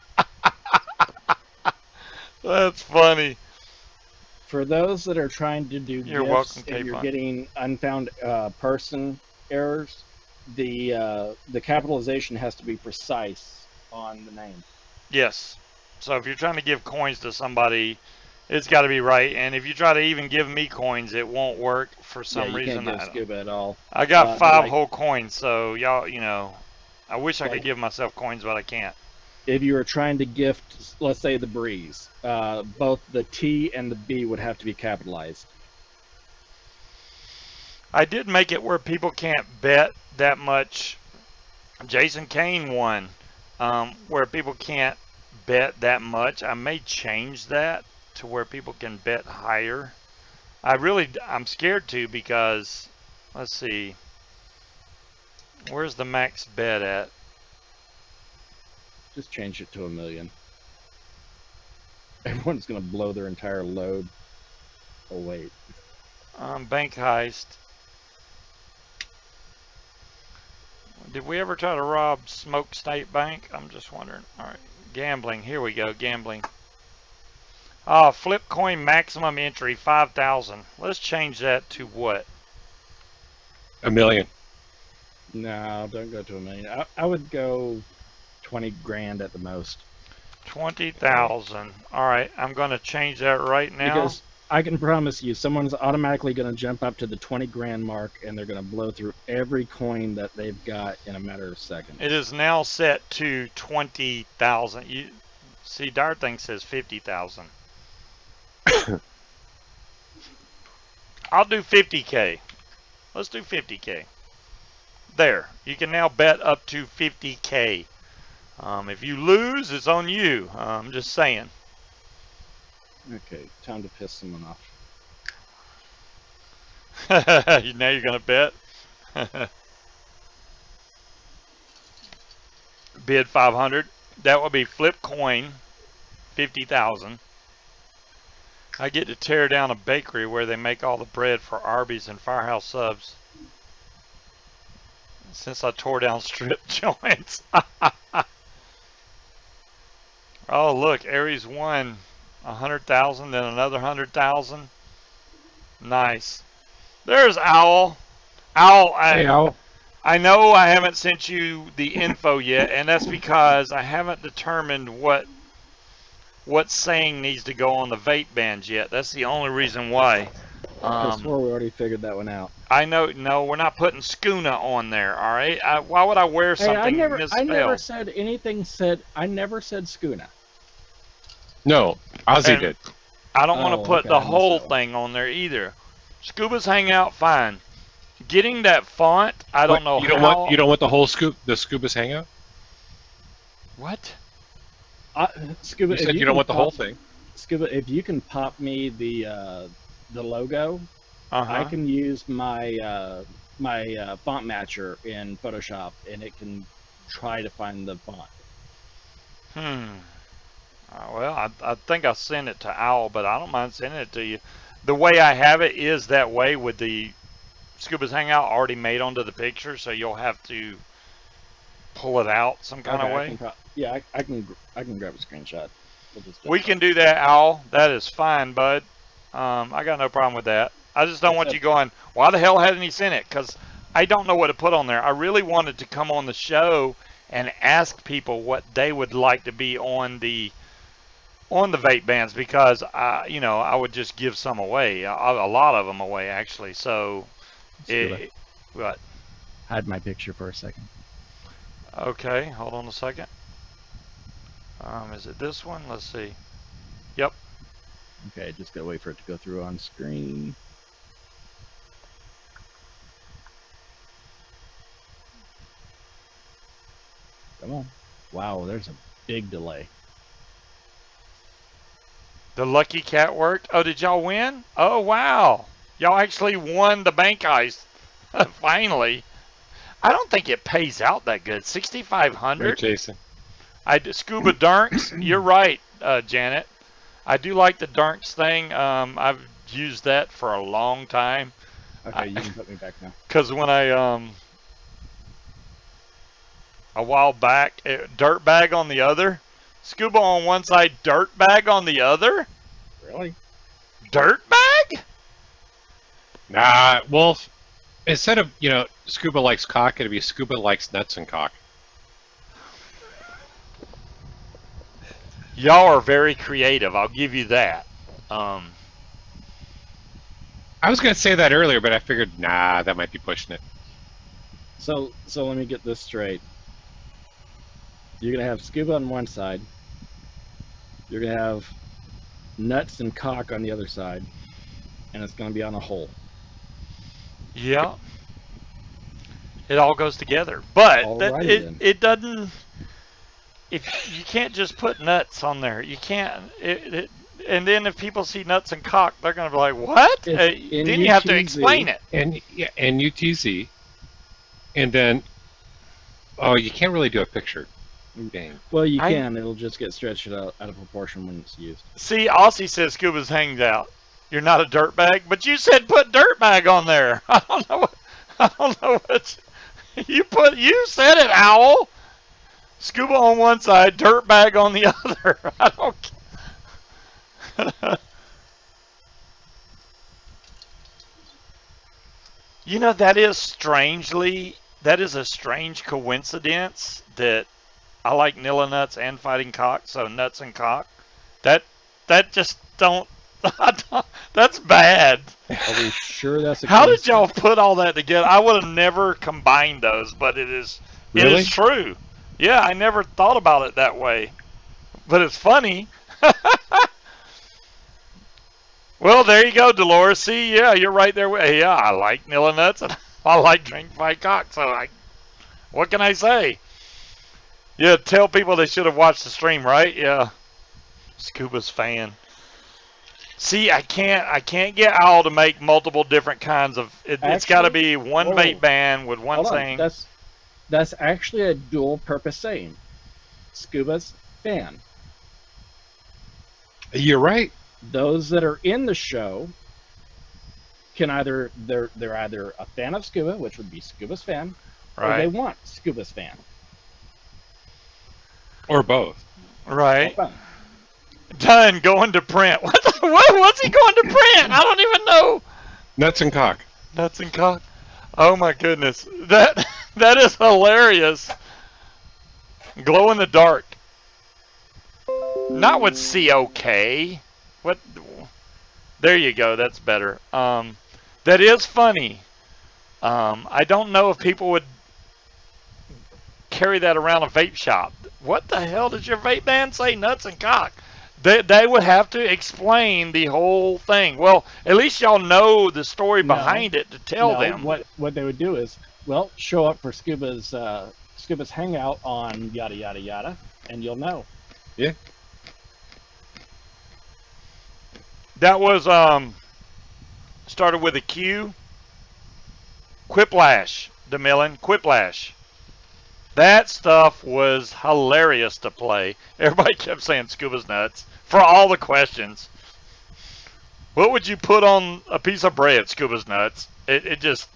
That's funny. For those that are trying to do You're gifts welcome, and you're K-Fun. getting unfound person errors, the capitalization has to be precise on the name. Yes. So if you're trying to give coins to somebody, it's got to be right. And if you try to even give me coins, it won't work for some Yeah, you reason. can't give Scuba at all. I got But 5 like, whole coins, so y'all, I wish I could like, give myself coins, but I can't. if you were trying to gift, let's say, the Breeze, both the T and the B would have to be capitalized. I did make it where people can't bet that much. Jason Kane won, where people can't bet that much. I may change that to where people can bet higher. I'm scared to, because, let's see, where's the max bet at? Just change it to $1 million. Everyone's gonna blow their entire load. Oh wait. Bank heist. Did we ever try to rob Smoke State Bank? I'm just wondering. All right, gambling. Here we go. Gambling. Flip coin maximum entry 5,000. Let's change that to what? $1 million. No, don't go to $1 million. I would go 20 grand at the most. 20,000. All right, I'm going to change that right now. Because I can promise you, someone's automatically going to jump up to the 20 grand mark, and they're going to blow through every coin that they've got in a matter of seconds. It is now set to 20,000. You see, Dart thing says 50,000. I'll do 50K. Let's do 50K. There, you can now bet up to 50K. If you lose, it's on you. I'm just saying. Okay, time to piss someone off. Now you're going to bet? Bid 500. That would be flip coin, 50,000. I get to tear down a bakery where they make all the bread for Arby's and Firehouse Subs. Since I tore down strip joints. Oh, look, Aries won 100,000, then another 100,000. Nice. There's Owl. Owl, Hey, Owl. I know I haven't sent you the info yet, and that's because I haven't determined what saying needs to go on the vape bans yet. That's the only reason why. I swore we already figured that one out. I know. No, we're not putting Schooner on there. All right. Why would I wear something misspelled? I never said anything. I never said Schooner. No, Ozzy And did. I don't want to put okay, the I missed whole that one. thing on there either. Scuba's Hangout, fine. Getting that font, I don't know You don't how. want you don't want the whole Scuba's hangout? What? Scuba, You said you don't want the whole thing. Scuba, if you can pop me the logo, I can use my my font matcher in Photoshop, and it can try to find the font. Well, I think I sent it to Owl, but I don't mind sending it to you. The way I have it is that way with the Scuba's Hangout already made onto the picture, so you'll have to pull it out some kind of way. I can grab a screenshot. We can do that, Owl. That is fine, bud. I got no problem with that. I just don't want you going, why the hell hasn't he sent it? Because I don't know what to put on there. I really wanted to come on the show and ask people what they would like to be on the vape bans, because I would just give some away, a lot of them away actually. So, what? Hide my picture for a second. Okay, hold on a second. Is it this one? Let's see. Yep. Okay, just gotta wait for it to go through on screen. Come on. Wow, there's a big delay. The Lucky Cat worked. Oh, did y'all win? Oh, wow. Y'all actually won the bank heist. Finally. I don't think it pays out that good. 6,500. Right, Jason. Scuba Dunks. You're right, Janet. I do like the Dunks thing. I've used that for a long time. Okay, you can put me back now. Because when I a while back, dirt bag on the other. Scuba on one side, dirt bag on the other. Really? Dirt bag? Nah, Wolf. Instead of, Scuba likes cock, it'd be Scuba likes nuts and cock. Y'all are very creative. I'll give you that. I was going to say that earlier, but I figured, nah, that might be pushing it. So let me get this straight. You're gonna have Scuba on one side. You're gonna have nuts and cock on the other side, and it's gonna be on a hole. Yeah. It all goes together, but Alrighty it doesn't. If you can't just put nuts on there, you can't. And then if people see nuts and cock, they're gonna be like, "What?" Then you have to explain it. And UTZ, and then, oh, you can't really do a picture. Dang. Well, you can. It'll just get stretched out of proportion when it's used. See, Aussie says Scuba's hangs out. You're not a dirtbag, but you said put dirtbag on there. I don't know what you said it, Owl. Scuba on one side, dirtbag on the other. I don't. That is a strange coincidence that I like Nilla nuts and fighting cock, so nuts and cock. That just don't. That's bad. Are we sure that's a How did y'all put all that together? I would have never combined those, but it is true. Yeah, I never thought about it that way. But it's funny. Well, there you go, Dolores. See, yeah, you're right there. Yeah, I like Nilla nuts and I like drink fight cock. So what can I say? Yeah, tell people they should have watched the stream, right? Yeah. Scuba's fan. See, I can't get Owl to make multiple different kinds of. It's got to be one vape ban with one thing. That's actually a dual-purpose saying. Scuba's fan. You're right. Those that are in the show can they're either a fan of Scuba, which would be Scuba's fan, or they want Scuba's fan. Or both. Right. Done going to print. What's he going to print? I don't even know. Nuts and cock. Nuts and cock. Oh my goodness. That is hilarious. Glow in the dark. Not with COK. What? There you go. That's better. That is funny. I don't know if people would carry that around a vape shop. What the hell does your vape ban say? Nuts and cock. They would have to explain the whole thing. Well, at least y'all know the story behind it to tell them. What they would do is, show up for Scuba's hangout on yada yada yada, and you'll know. Yeah. That was started with a Q. Quiplash, DeMillan. Quiplash. That stuff was hilarious to play. Everybody kept saying Scuba's nuts for all the questions. What would you put on a piece of bread? Scuba's nuts. It just,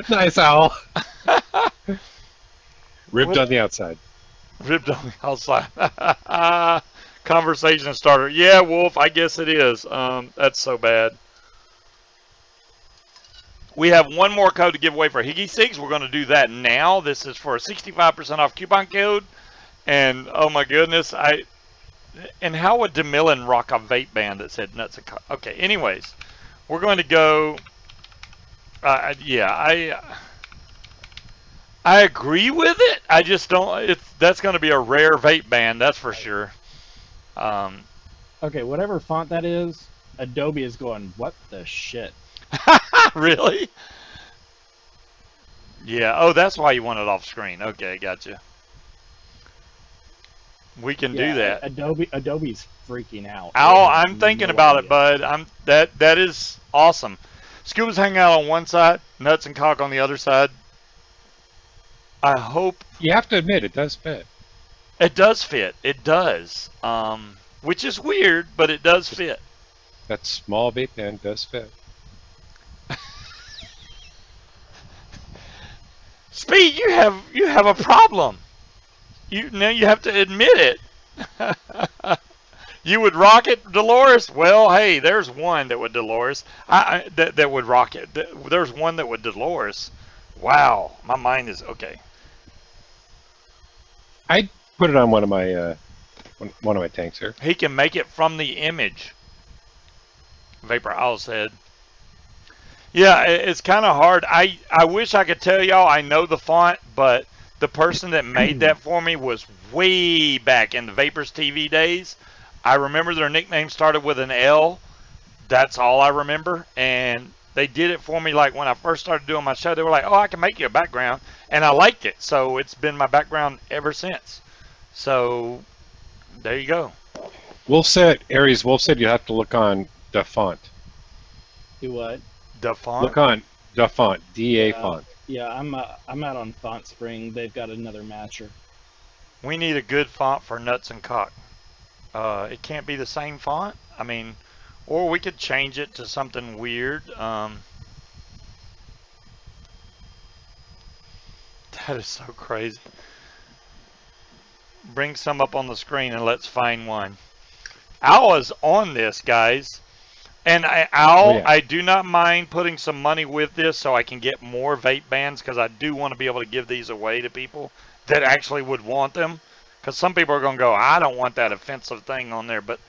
Nice, Owl. Ribbed on the outside. Ribbed on the outside. Conversation starter. Yeah, Wolf, I guess it is. That's so bad. We have one more code to give away for e-cigs. We're going to do that now. This is for a 65% off coupon code. And, oh my goodness, and how would DeMillan rock a vape ban that said nuts and cock? Okay, anyways, we're going to go, yeah, I agree with it. I just don't, that's going to be a rare vape ban, that's for sure. Okay, whatever font that is, Adobe is going, what the shit? Really? Yeah. Oh, that's why you want it off screen. Okay, gotcha. We can do that. Adobe's freaking out. Oh, I'm thinking about it, bud. That is awesome. Scuba's hanging out on one side, nuts and cock on the other side. I hope. You have to admit, it does fit. It does fit. It does. Which is weird, but it does fit. That small vape ban does fit. Speed, you have a problem. Now you have to admit it. You would rock it, Dolores? Well, hey, there's one that would Dolores. That would rock it. There's one that would Dolores. Wow, my mind is okay. I put it on one of my tanks here. He can make it from the image. Vapor Owl said. Yeah, it's kind of hard. I wish I could tell y'all I know the font, but the person that made that for me was way back in the Vapors TV days. I remember their nickname started with an L. That's all I remember. And they did it for me like when I first started doing my show. They were like, oh, I can make you a background. And I liked it. So it's been my background ever since. So there you go. Aries Wolf said you have to look on the font. Do what? The font? Look on the font, DA font. Yeah, I'm out on Font Spring. They've got another matcher. We need a good font for Nuts and Cock. It can't be the same font. I mean, or we could change it to something weird. That is so crazy. Bring some up on the screen and let's find one. Owl is on this, guys. And I do not mind putting some money with this so I can get more vape bands, because I do want to be able to give these away to people that actually would want them. Because some people are going to go, I don't want that offensive thing on there, but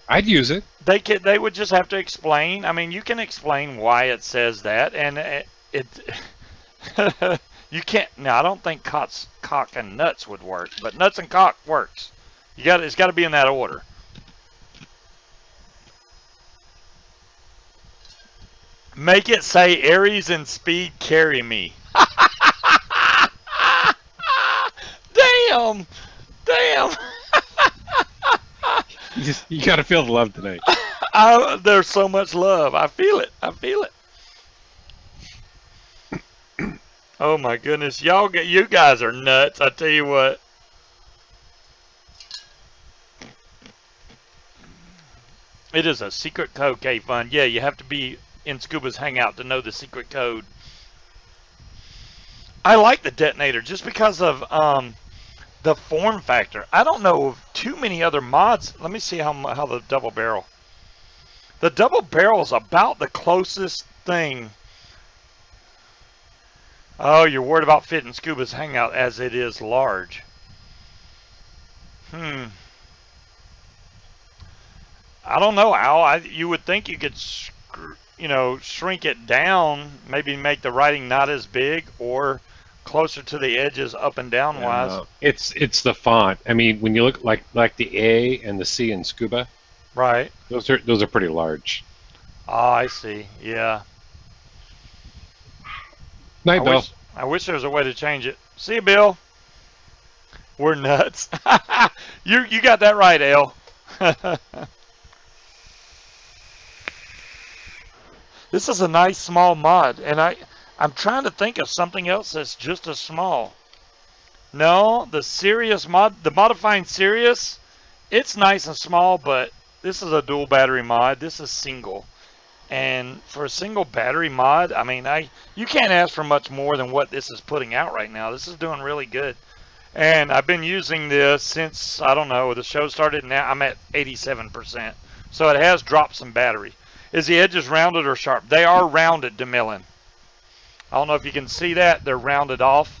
I'd use it. They would just have to explain. I mean, you can explain why it says that, and it you can't. Now, I don't think cock and nuts would work, but nuts and cock works. It's got to be in that order. Make it say Aries and Speed carry me. Damn. You got to feel the love tonight. There's so much love. I feel it. Oh my goodness, you guys are nuts. I tell you what. It is a secret code, K-Fun. Yeah, you have to be in Scuba's Hangout to know the secret code. I like the Detonator just because of the form factor. I don't know of too many other mods. Let me see how the double barrel. The double barrel is about the closest thing. Oh, you're worried about fitting Scuba's Hangout as it is large. I don't know, Al. You would think you could, shrink it down, maybe make the writing not as big or closer to the edges up and down wise. It's the font. I mean, when you look like the A and the C in Scuba, right? Those are pretty large. Oh, I see. Yeah. Night, Bill. I wish there was a way to change it. See you, Bill. We're nuts. You got that right, Al. This is a nice small mod, and I'm trying to think of something else that's just as small. No, the Sirius mod, the Modifying Sirius, it's nice and small, but this is a dual battery mod. This is single. And for a single battery mod, I mean, you can't ask for much more than what this is putting out right now. This is doing really good. And I've been using this since, I don't know, the show started. Now I'm at 87%. So it has dropped some battery. Is the edges rounded or sharp? They are rounded, DeMillan. I don't know if you can see that. They're rounded off.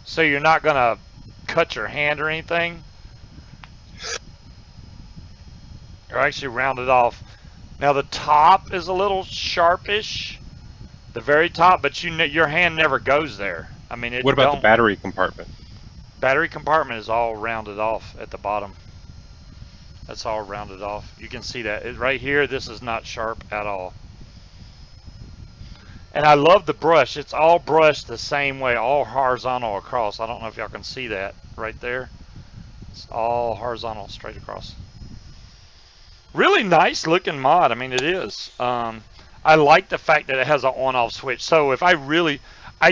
So you're not going to cut your hand or anything. They're actually rounded off. Now the top is a little sharpish, the very top, but your hand never goes there. I mean, what about the battery compartment? Battery compartment is all rounded off at the bottom. That's all rounded off. You can see that right here. This is not sharp at all. And I love the brush. It's all brushed the same way, all horizontal across. I don't know if y'all can see that right there. It's all horizontal straight across. Really nice looking mod. I mean, it is. I like the fact that it has an on-off switch. So if I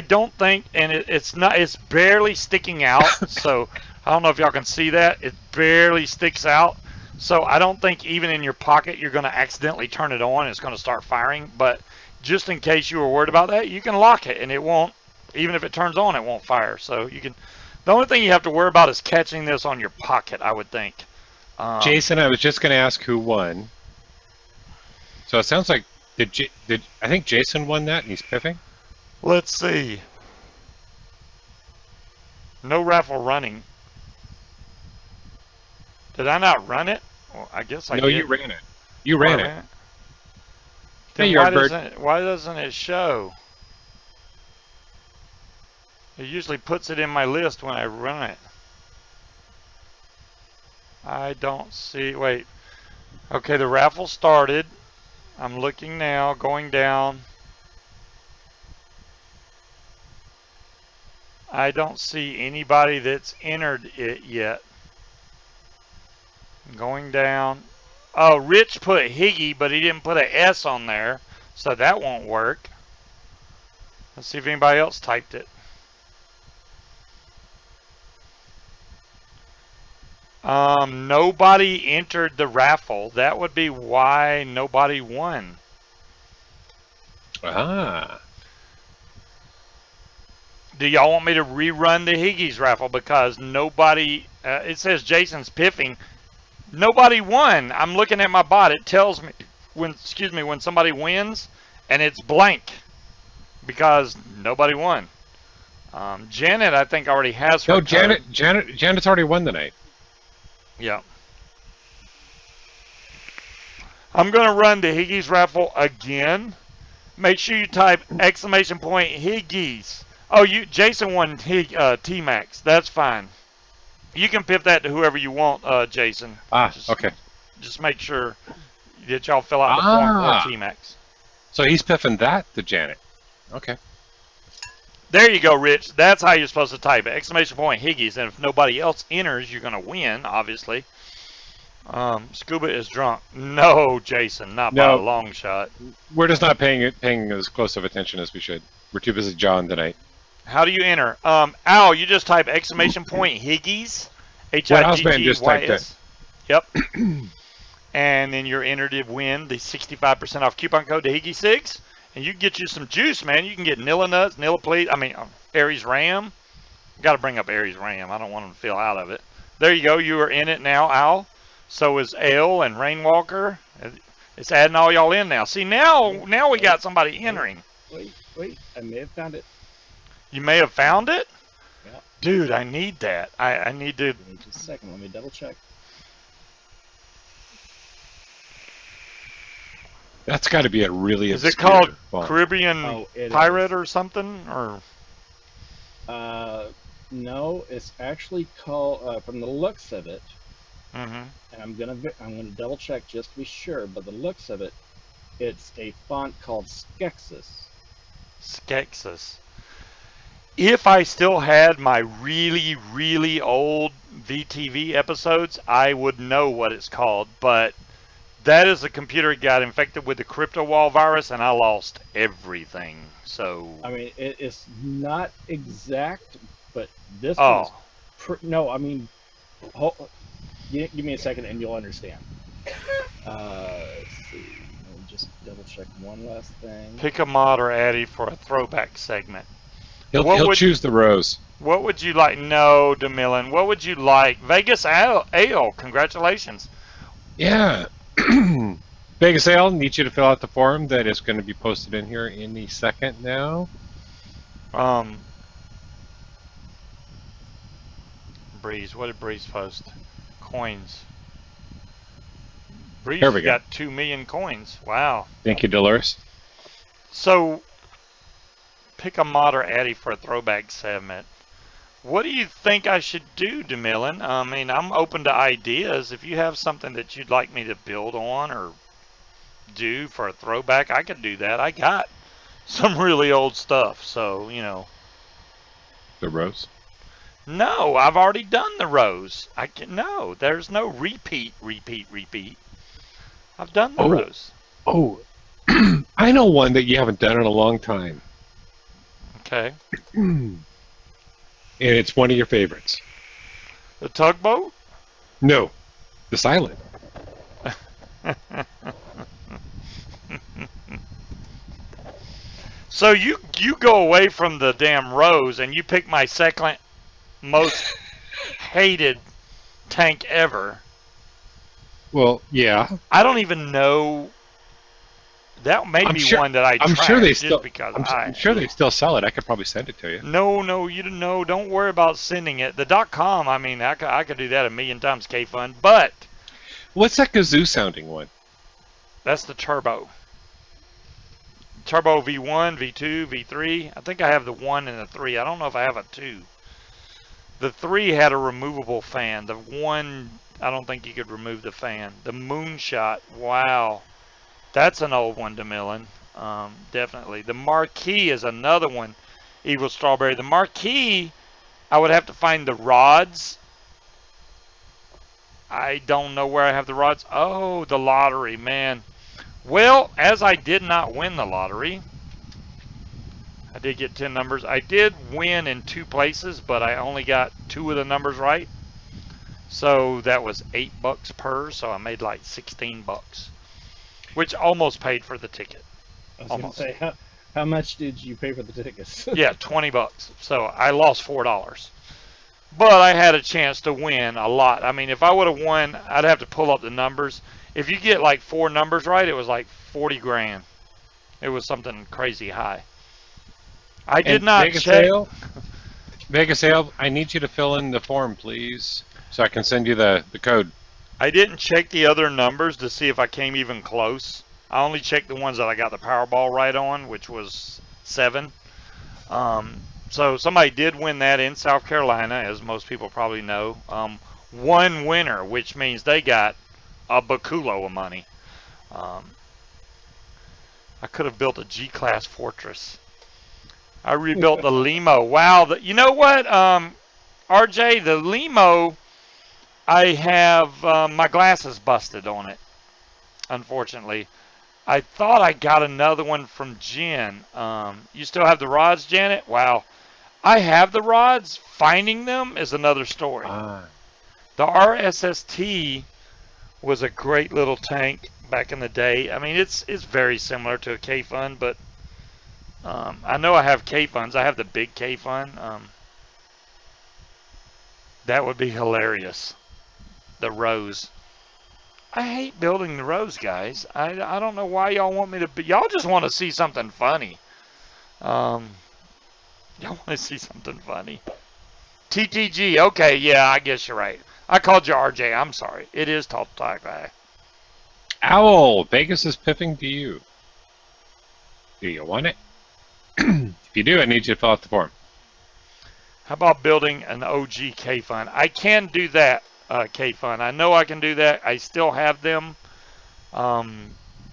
don't think, and it's barely sticking out. So I don't know if y'all can see that. It barely sticks out. So I don't think even in your pocket you're going to accidentally turn it on and it's going to start firing. But just in case you were worried about that, you can lock it and it won't. Even if it turns on, it won't fire. So you can. The only thing you have to worry about is catching this on your pocket, I would think. Jason, I was just going to ask who won. So it sounds like did I think Jason won that and he's piffing? Let's see. No raffle running. Did I not run it? Well, I guess I did. No, you ran it. You ran it. Then Hey, why doesn't it show? It usually puts it in my list when I run it. I don't see. Wait. Okay, the raffle started. I'm looking now, going down. I don't see anybody that's entered it yet. Going down. Oh, Rich put Higgy, but he didn't put an S on there, so that won't work. Let's see if anybody else typed it. Nobody entered the raffle. That would be why nobody won. Ah. Do y'all want me to rerun the Higgies raffle? Because nobody, it says Jason's piffing. Nobody won. I'm looking at my bot. It tells me when somebody wins, and it's blank because nobody won. Janet, I think, already has her. No, Janet's already won the night. Yeah. I'm going to run the Higgies raffle again. Make sure you type !Higgies. Oh, Jason won T-Max. That's fine. You can piff that to whoever you want, Jason. Okay. Just make sure that y'all fill out the form for T-Max. So he's piffing that to Janet. Okay. There you go, Rich. That's how you're supposed to type it. !Higgies. And if nobody else enters, you're going to win, obviously. Scuba is drunk. No, Jason, not by a long shot. We're just not paying as close of attention as we should. We're too busy John tonight. How do you enter? Al, you just type !Higgies. H-I-G-G-Y-S. Yep. And then you're entered to win the 65% off coupon code to e-cig. And you can get you some juice, man. You can get Nilla Nuts, Nilla Please. I mean, Aries Ram. Got to bring up Aries Ram. I don't want them to feel out of it. There you go. You are in it now, Al. So is Ale and Rainwalker. It's adding all y'all in now. See, now we got somebody entering. Wait. I may have found it. You may have found it? Yeah. Dude, I need that. I need to... Give me just a second. Let me double check. That's got to be a really Is it called font. Caribbean Pirate or something? Or no, it's actually called from the looks of it. Mm-hmm. And I'm gonna double check just to be sure, but the looks of it, it's a font called Skeksis. Skeksis. If I still had my really, really old VTV episodes, I would know what it's called, but that is a computer that got infected with the crypto wall virus, and I lost everything. So I mean, it's not exact, but this oh no, I mean, give me a second and you'll understand. Let's see. Let me just double check one last thing. Pick a mod or Addy for a throwback segment. He'll choose the rose. What would you like? No, DeMillan. What would you like? Vegas Ale. Congratulations. Yeah. Vegas Ale, need you to fill out the form that is going to be posted in here any second now. Breeze. What did Breeze post? Coins. Breeze There we go. got 2 million coins. Wow. Thank you, Dolores. So, pick a mod or Addy for a throwback segment. What do you think I should do, DeMillan? I mean, I'm open to ideas. If you have something that you'd like me to build on or do for a throwback, I could do that. I got some really old stuff, so, you know. The rose? No, I've already done the rose. No, there's no repeat. I've done the rose. Oh, I know one that you haven't done in a long time. Okay. And it's one of your favorites. The tugboat? No, the silent. So you go away from the damn rose and you pick my second most hated tank ever. Well, yeah. I don't even know. That may I'm be sure. one that I I'm sure they trash still. just because I'm sure they still sell it. I could probably send it to you. No, you don't know. Don't worry about sending it. The .com, I mean, I could do that a million times, K-Fun, but What's that kazoo sounding one? that's the turbo. Turbo V1, V2, V3. I think I have the 1 and the 3. I don't know if I have a 2. The 3 had a removable fan. The 1, I don't think you could remove the fan. The Moonshot, wow. That's an old one, DeMillan. Definitely. The Marquee is another one. Eagle Strawberry. The Marquee, I would have to find the rods. I don't know where I have the rods. Oh, the lottery, man. Well, as I did not win the lottery, I did get 10 numbers. I did win in 2 places, but I only got 2 of the numbers right. So that was $8 per, so I made like 16 bucks, which almost paid for the ticket. I was going to say, how much did you pay for the tickets? Yeah, 20 bucks. So I lost $4. But I had a chance to win a lot. I mean, if I would have won, I'd have to pull up the numbers. If you get like 4 numbers right, it was like 40 grand. It was something crazy high. I did not Vegas check. Vegas sale, I need you to fill in the form, please, so I can send you the code. I didn't check the other numbers to see if I came even close. I only checked the ones that I got the Powerball right on, which was 7. So somebody did win that in South Carolina, as most people probably know. One winner, which means they got a bakulo of money. I could have built a G-Class Fortress. I rebuilt the Limo. Wow. You know what, RJ? The Limo, I have my glasses busted on it, unfortunately. I thought I got another one from Jen. You still have the rods, Janet? Wow. I have the rods. Finding them is another story. The RSST was a great little tank back in the day. I mean, it's very similar to a K-Fun, but I know I have K-Funs. I have the big K-Fun. That would be hilarious. The Rose. I hate building the Rose, guys. I don't know why y'all want me to. Y'all just want to see something funny. Y'all want to see something funny. TTG. Okay, yeah, I guess you're right. I called you RJ. I'm sorry. It is Talk Guy. Owl, Vegas is piffing to you. Do you want it? If you do, I need you to fill out the form. How about building an OG K-Fun? I can do that, K-Fun. I know I can do that. I still have them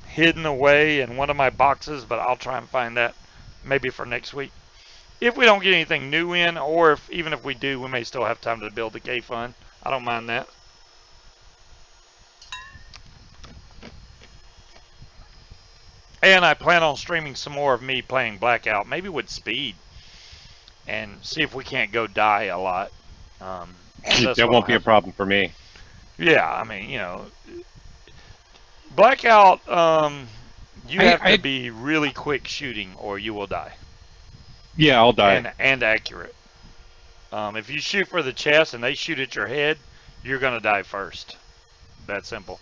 hidden away in one of my boxes, but I'll try and find that maybe for next week. If we don't get anything new in, or even if we do, we may still have time to build the K-Fun. I don't mind that. And I plan on streaming some more of me playing Blackout, maybe with speed, and see if we can't go die a lot. That won't be a problem for me. Yeah, I mean, you know, Blackout, you have to be really quick shooting or you will die. Yeah, I'll die. And accurate. If you shoot for the chest and they shoot at your head, you're going to die first. That simple.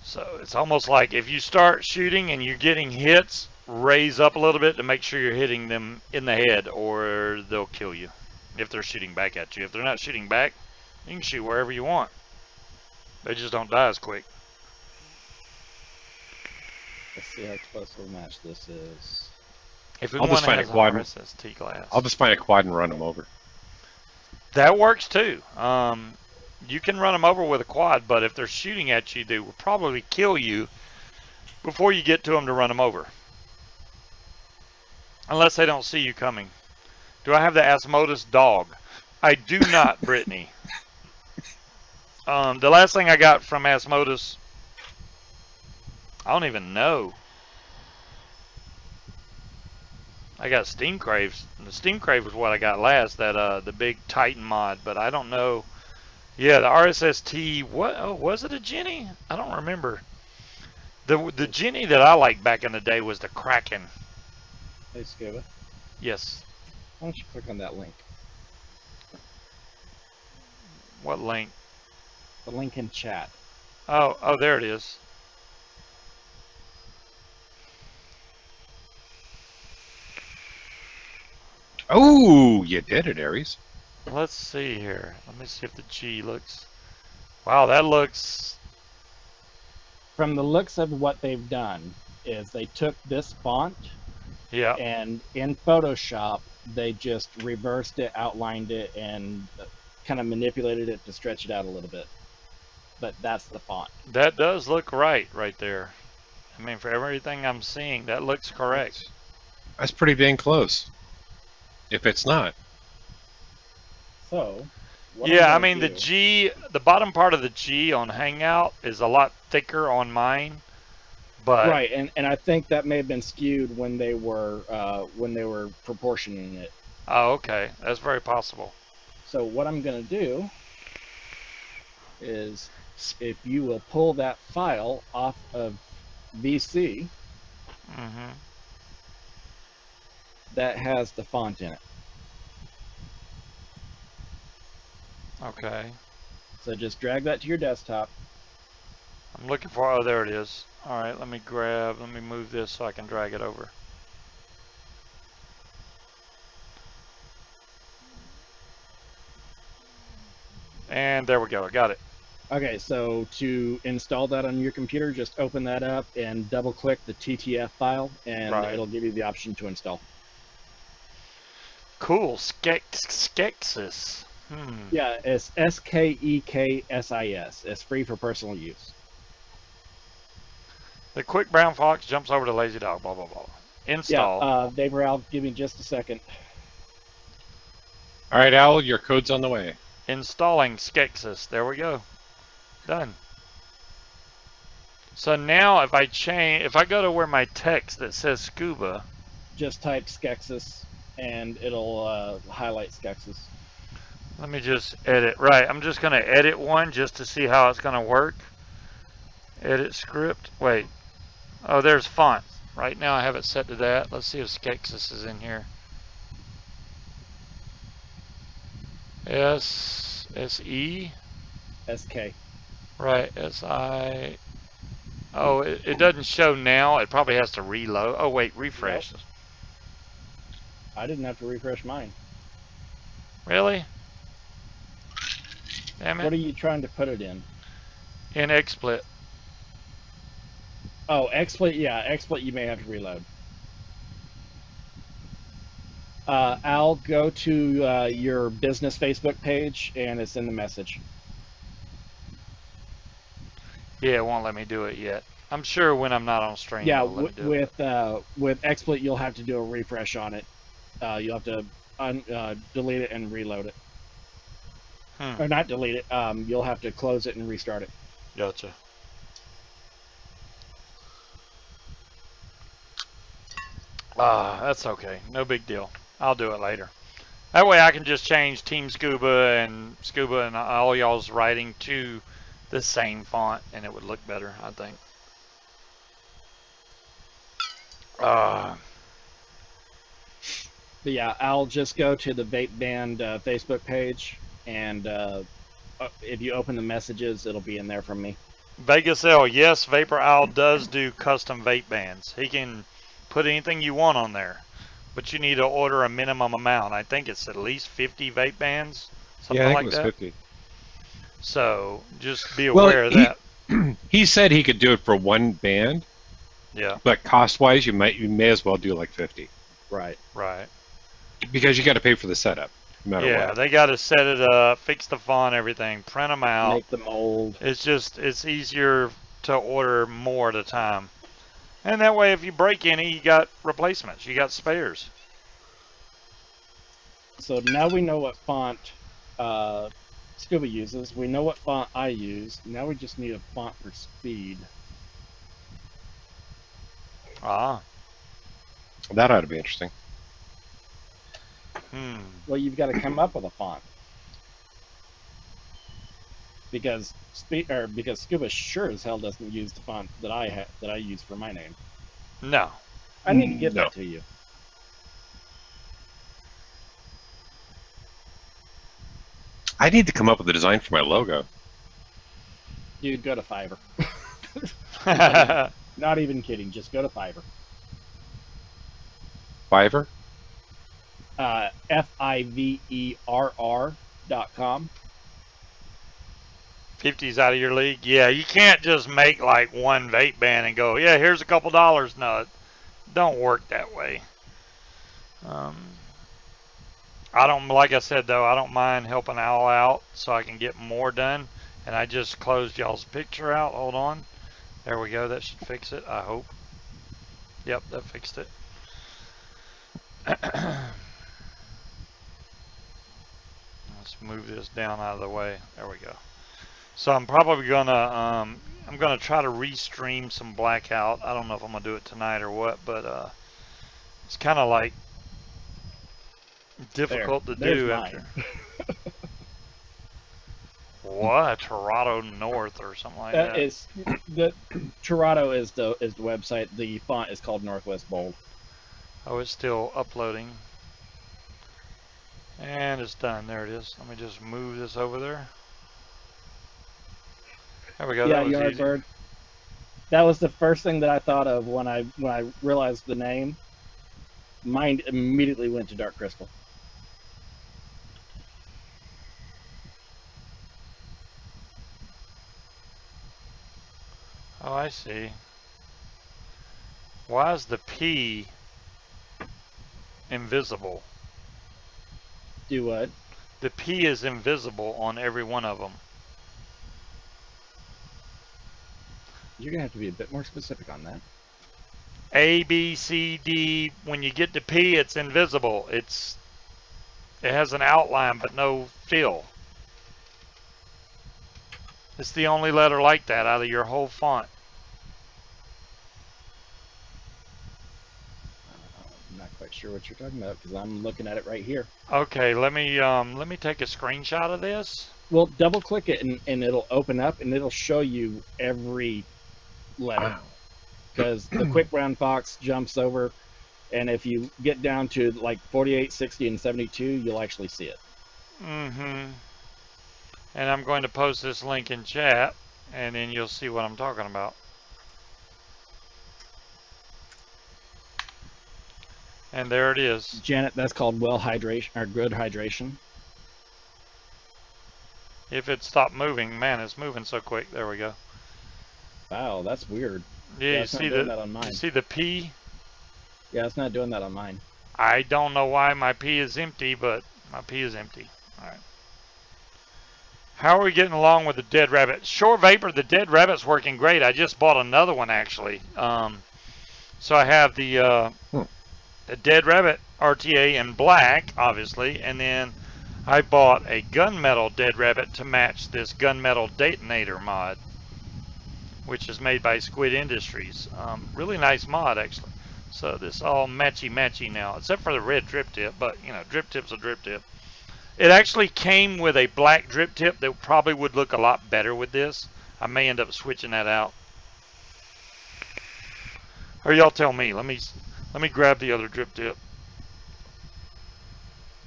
So it's almost like if you start shooting and you're getting hits, raise up a little bit to make sure you're hitting them in the head or they'll kill you if they're shooting back at you. If they're not shooting back, you can shoot wherever you want. They just don't die as quick. Let's see how close of a match this is. If we I'll just find a quad. RSST glass. I'll just find a quad and run them over. That works too. You can run them over with a quad, but if they're shooting at you, they will probably kill you before you get to them to run them over. Unless they don't see you coming. Do I have the Asmodus dog? I do not, Brittany. The last thing I got from Asmodus, I don't even know. I got Steam Craves. The Steam Crave was what I got last, that the big Titan mod, but I don't know. Yeah, the RSST, what? Oh, was it a Jenny? I don't remember. The Jenny that I liked back in the day was the Kraken. Hey, Scuba. Yes. Why don't you click on that link? What link? The link in chat. Oh, there it is. Oh, you did it, Aries. Let's see here. Let me see if the G looks. Wow, that looks. From the looks of what they've done, is they took this font Yeah. and in Photoshop they just reversed it, outlined it, and kind of manipulated it to stretch it out a little bit. But that's the font. That does look right there. I mean, for everything I'm seeing, that looks correct. That's pretty dang close. If it's not. So, yeah, I mean, the bottom part of the G on Hangout is a lot thicker on mine. But right, and I think that may have been skewed when they were proportioning it. Oh, okay. That's very possible. So what I'm going to do is, if you will pull that file off of VC, that has the font in it. Okay. So just drag that to your desktop. I'm looking for, oh, there it is. All right, let me move this so I can drag it over. And there we go, I got it. Okay, so to install that on your computer, just open that up and double click the TTF file, and it'll give you the option to install. Cool, Skeksis. Yeah, it's SKEKSIS. It's free for personal use. The quick brown fox jumps over the lazy dog, blah, blah, blah. Install. Yeah, Vapor Al, give me just a second. All right, Al, your code's on the way. Installing Skeksis. There we go. Done. So now if I go to where my text that says Scuba. Just type Skeksis and it'll highlight Skeksis. Let me just edit. Right, I'm just going to edit one just to see how it's going to work. Edit script. Wait. Oh, there's font. Right now I have it set to that. Let's see if Skeksis is in here. S-E? S-K. Right, S-I. Oh, it doesn't show now. It probably has to reload. Oh, wait, refresh. Yep. I didn't have to refresh mine. Really? Damn it. What are you trying to put it in? In XSplit. Oh, XSplit, yeah, XSplit you may have to reload. Al, go to your business Facebook page, and it's in the message. Yeah, it won't let me do it yet. I'm sure when I'm not on stream. Yeah, with XSplit, you'll have to do a refresh on it. You'll have to delete it and reload it. Or not delete it. You'll have to close it and restart it. Gotcha. That's okay. No big deal. I'll do it later. That way I can just change Team Scuba and all y'all's writing to the same font, and it would look better, I think. But yeah, I'll just go to the Vape Band Facebook page, and if you open the messages, it'll be in there from me. Vegas L, yes, Vapor Owl does do custom vape bands. He can put anything you want on there, but you need to order a minimum amount. I think it's at least 50 vape bands, something yeah, I think like it was that. 50. So just be aware of that. He said he could do it for one band. Yeah. But cost-wise, you may as well do like 50. Right. Right. Because you got to pay for the setup, no matter what. Yeah, they got to set it up, fix the font, everything, print them out. Make them old. It's easier to order more at a time. And that way, if you break any, you got replacements. You got spares. So now we know what font Scuba uses. We know what font I use. Now we just need a font for speed. Ah. That ought to be interesting. Well, you've got to come up with a font. Because Scuba sure as hell doesn't use the font that I use for my name. No. I need to get that to you. I need to come up with a design for my logo. Dude, go to Fiverr. Fiverr. Not even kidding. Just go to Fiverr. Fiverr? FIVERR.com. 50's out of your league. Yeah, you can't just make like one vape ban and go, yeah, here's a couple dollars. No, it don't work that way. Um, I don't, like I said though, I don't mind helping Al out so I can get more done. And I just closed y'all's picture out. Hold on. There we go. That should fix it, I hope. Yep, that fixed it. Let's move this down out of the way. There we go. So I'm probably gonna I'm gonna try to restream some Blackout. I don't know if I'm gonna do it tonight or what, but it's kind of like difficult to do after. What? Toronto North or something like that? Is the Toronto is the website. The font is called Northwest Bold. Oh, it's still uploading. And it's done. There it is. Let me just move this over there. There we go. Yeah, That was Yardbird. That was the first thing that I thought of when I realized the name. Mind immediately went to Dark Crystal. Oh, I see. Why is the P invisible? Do what? The P is invisible on every one of them. You're gonna have to be a bit more specific on that. A, B, C, D. When you get to P, it's invisible. It has an outline but no fill. It's the only letter like that out of your whole font. I'm not quite sure what you're talking about because I'm looking at it right here. Okay, let me take a screenshot of this. Well, double click it and it'll open up and it'll show you every letter. Because the quick brown fox jumps over, and if you get down to like 48, 60, and 72, you'll actually see it. Mm-hmm. And I'm going to post this link in chat, and then you'll see what I'm talking about. And there it is. Janet, that's called well hydration or good hydration. If it stopped moving, man, it's moving so quick. There we go. Wow, that's weird. Yeah, it's not doing that on mine. you see the P? Yeah, it's not doing that on mine. I don't know why my P is empty, but my P is empty. All right. How are we getting along with the Dead Rabbit? Shore Vapor, the Dead Rabbit's working great. I just bought another one, actually. So I have the Dead Rabbit RTA in black, obviously, and then I bought a gunmetal Dead Rabbit to match this gunmetal Detonator mod, which is made by Squid Industries. Really nice mod, actually. So this all matchy now, except for the red drip tip, but you know, drip tip's a drip tip. It actually came with a black drip tip that probably would look a lot better with this. I may end up switching that out. Or y'all tell me. Let me grab the other drip tip.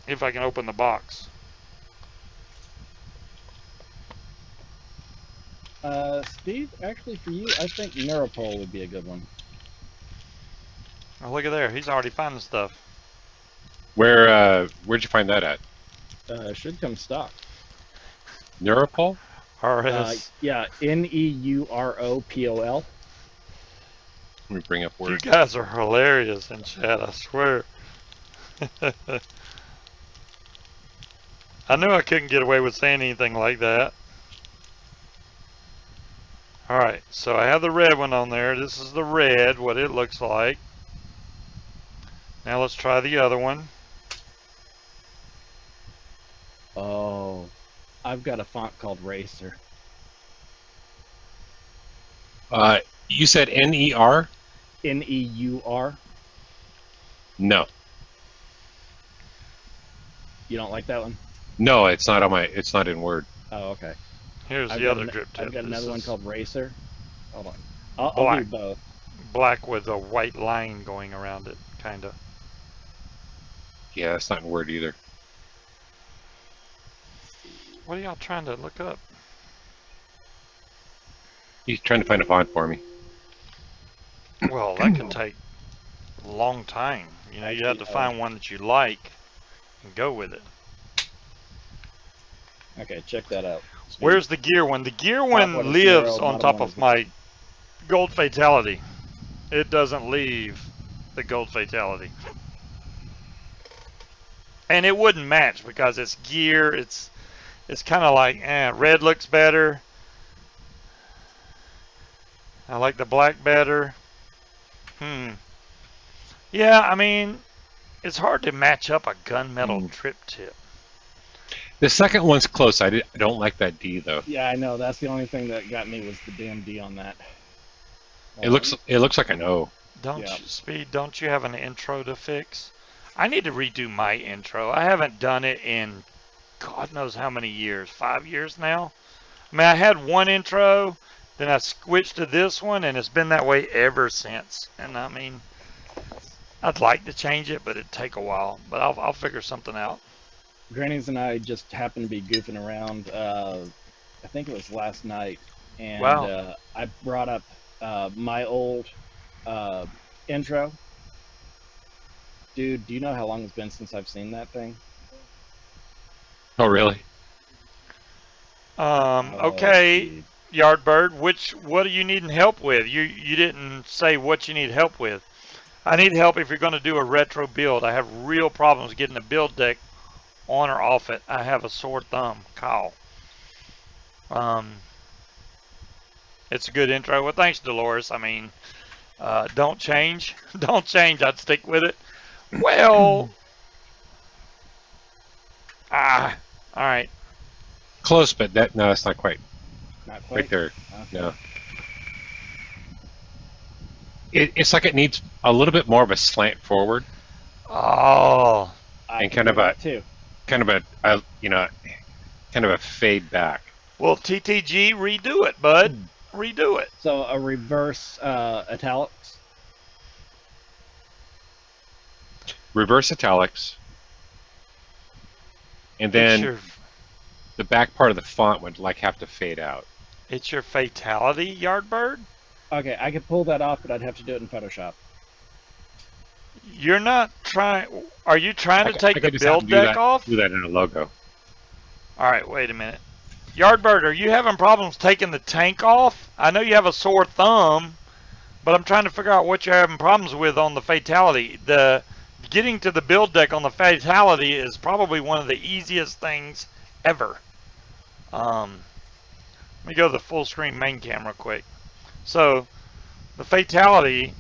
If I can open the box. Steve, actually for you, I think Neuropol would be a good one. Oh, look at there. He's already finding stuff. Where'd you find that at? Should come stock. Neuropol? RS. Yeah, Neuropol. Let me bring up You words. guys are hilarious in chat, I swear. I knew I couldn't get away with saying anything like that. Alright, so I have the red one on there. This is the red, what it looks like. Now let's try the other one. Oh, I've got a font called Racer. You said NER? Neur. No. You don't like that one? No, it's not on my. It's not in Word. Oh, okay. Here's the other drip tip. I've got another one called Racer. Hold on. I'll do both. Black with a white line going around it, kind of. Yeah, that's not in Word either. What are y'all trying to look up? He's trying to find a font for me. Well, that can take a long time. You know, you have to find one that you like and go with it. Okay, check that out. Where's the gear one? The gear Top one one is lives 0, on bottom top one of is my gold fatality. It doesn't leave the gold fatality. And it wouldn't match because it's gear. It's kind of like, red looks better. I like the black better. Yeah, I mean, it's hard to match up a gunmetal trip tip. The second one's close. I don't like that D though. Yeah, I know. That's the only thing that got me was the damn D on that. It looks like an O. Don't you have an intro to fix? I need to redo my intro. I haven't done it in God knows how many years. 5 years now? I mean, I had one intro, then I switched to this one, and it's been that way ever since. And I mean, I'd like to change it, but it'd take a while. But I'll figure something out. Granny's and I just happened to be goofing around. I think it was last night, and Wow. I brought up my old intro. Dude, do you know how long it's been since I've seen that thing? Oh, really? Okay, Yardbird, what are you needing help with? You didn't say what you need help with. I need help if you're going to do a retro build. I have real problems getting a build deck on or off it. I have a sore thumb, Kyle. It's a good intro. Well, thanks, Dolores. I mean, don't change. Don't change. I'd stick with it. Well, all right. Close, but no, that's not quite. Not quite. Right there. Okay. No. It's like it needs a little bit more of a slant forward. Oh. And kind of a fade back. Well, TTG, redo it, bud. Redo it. So a reverse italics. Reverse italics. And then the back part of the font would like have to fade out. It's your fatality, Yardbird? Okay, I could pull that off, but I'd have to do it in Photoshop. You're not trying... Are you trying to take the build deck off? Do that in a logo. All right, wait a minute. Yardbird, are you having problems taking the tank off? I know you have a sore thumb, but I'm trying to figure out what you're having problems with on the fatality. Getting to the build deck on the fatality is probably one of the easiest things ever. Let me go to the full screen main camera quick. So the fatality,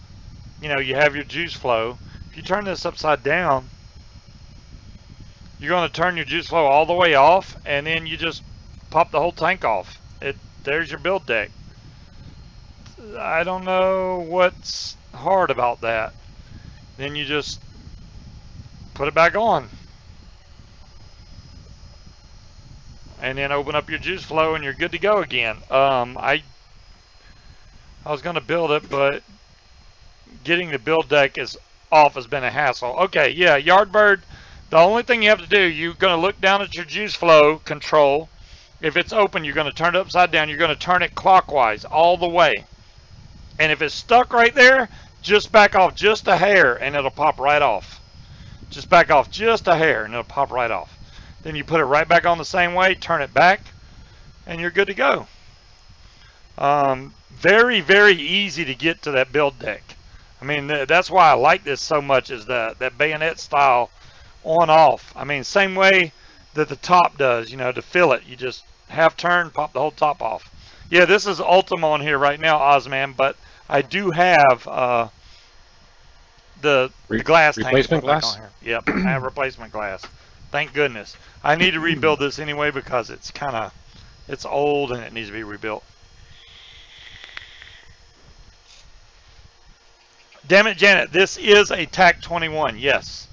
you know, you have your juice flow. If you turn this upside down, you're going to turn your juice flow all the way off, and then you just pop the whole tank off. There's your build deck. I don't know what's hard about that. Then you just put it back on. And then open up your juice flow and you're good to go again. I was going to build it, but getting the build deck off has been a hassle. Okay, yeah, Yardbird, the only thing you have to do, you're going to look down at your juice flow control. If it's open, you're going to turn it upside down. You're going to turn it clockwise all the way. And if it's stuck right there, just back off just a hair and it'll pop right off. Just back off just a hair and it'll pop right off. Then you put it right back on the same way, turn it back, and you're good to go. Very, very easy to get to that build deck. I mean, that's why I like this so much, is that bayonet style on-off. I mean, same way that the top does, you know, to fill it. You just half turn, pop the whole top off. Yeah, this is Ultima on here right now, Ozman, but I do have the glass replacement glass on here. Yep, I have replacement glass. Thank goodness. I need to rebuild this anyway because it's old and it needs to be rebuilt. Damn it, Janet, this is a TAC 21. Yes,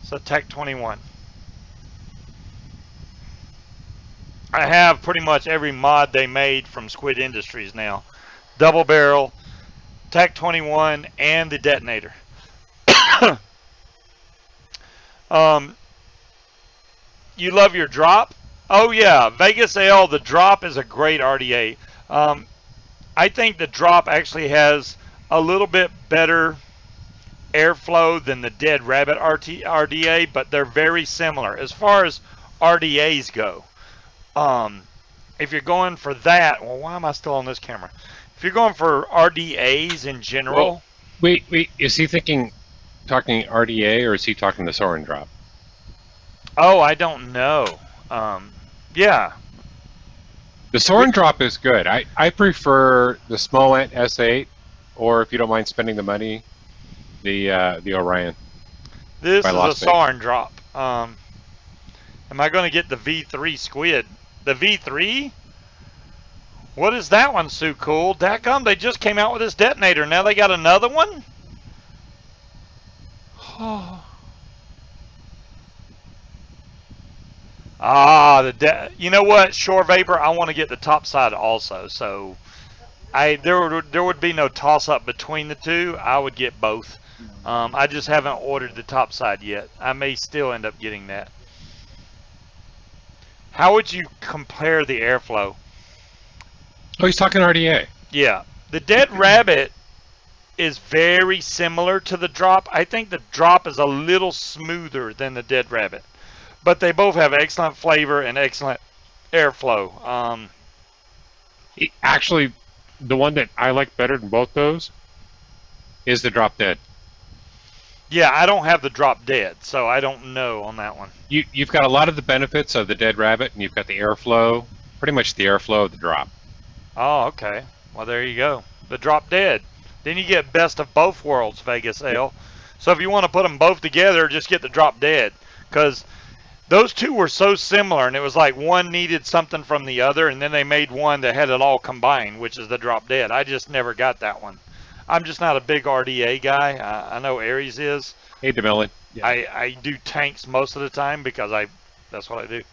it's a TAC 21. I have pretty much every mod they made from Squid Industries now. Double barrel, TAC 21, and the Detonator. You love your drop? Oh yeah, Vegas L, the drop is a great RTA. I think the drop actually has a little bit better airflow than the Dead Rabbit RDA, but they're very similar as far as RDAs go. If you're going for that, well, why am I still on this camera? If you're going for RDAs in general, Well, wait. Is he talking RDA or is he talking the Soaring drop? oh, I don't know. Yeah, The Soaring drop is good. I prefer the small ant S8, or if you don't mind spending the money, the Orion this by is a Lost Base. Soaring drop. Am I going to get the V3 Squid? The V3? What is that one so cool? Dadgum, they just came out with this detonator. Now they got another one? You know what? Shore Vapor, I want to get the top side also. So there would be no toss up between the two. I would get both. I just haven't ordered the top side yet. I may still end up getting that. How would you compare the airflow? Oh, he's talking RDA. Yeah, the Dead Rabbit is very similar to the drop. I think the drop is a little smoother than the Dead Rabbit, but they both have excellent flavor and excellent airflow. Actually, the one that I like better than both those is the Drop Dead. Yeah, I don't have the Drop Dead, so I don't know on that one. You've got a lot of the benefits of the Dead Rabbit, and you've got the airflow, pretty much the airflow of the drop. Oh, okay. Well, there you go. The Drop Dead. Then you get best of both worlds, Vegas Ale. So if you want to put them both together, just get the Drop Dead, because those two were so similar, and it was like one needed something from the other, and then they made one that had it all combined, which is the Drop Dead. I just never got that one. I'm just not a big RDA guy. I know Aries is. Hey, DeMelli. Yeah. I do tanks most of the time because that's what I do.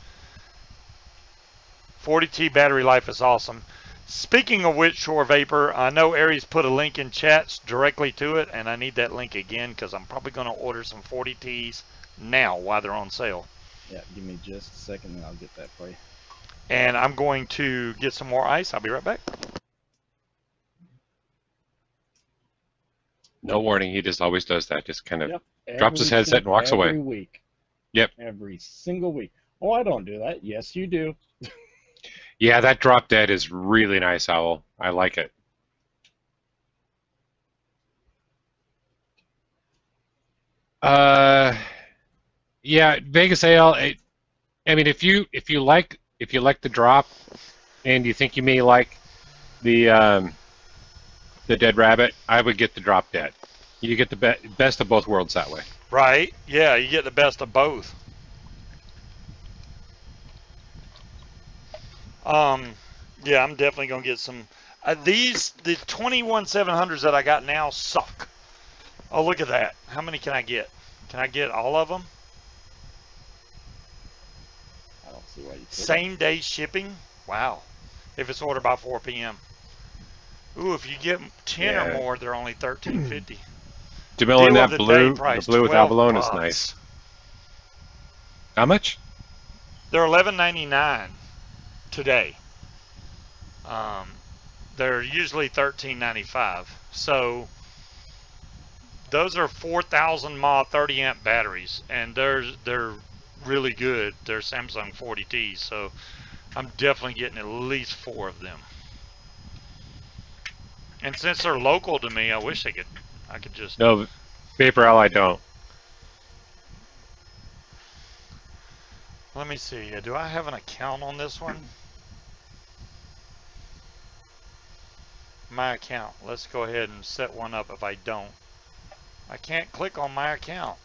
40T battery life is awesome. Speaking of which, Shore Vapor, I know Aries put a link in chats directly to it, and I need that link again because I'm probably going to order some 40Ts now while they're on sale. Yeah, give me just a second and I'll get that for you. And I'm going to get some more ice. I'll be right back. No warning, he just always does that. Just kind of Yep. drops his headset and walks away. Every week. Yep. Every single week. Oh, I don't do that. Yes, you do. Yeah, that Drop Dead is really nice, Owl. I like it. Yeah, Vegas Ale. I mean, if you like the drop, and you think you may like the Dead Rabbit, I would get the Drop Dead. You get the best of both worlds that way. Right? Yeah, you get the best of both. Yeah, I'm definitely gonna get some. The 21700s that I got now suck. Oh, look at that. How many can I get? Can I get all of them? I don't see why you could. Same day shipping? Wow. If it's ordered by 4 p.m. Ooh, if you get 10 or more, they're only $13.50. Jamil, and Deal of that the blue, day price, the blue with 12 abalone is bucks. nice. How much? They're $11.99 today. They're usually $13.95. So those are 4,000 mAh 30 amp batteries, and they're really good. They're Samsung 40Ts, so I'm definitely getting at least 4 of them. And since they're local to me, I wish I could just. No, Vapor Owl, I don't. Let me see. Do I have an account on this one? My account. Let's go ahead and set one up if I don't. I can't click on my account.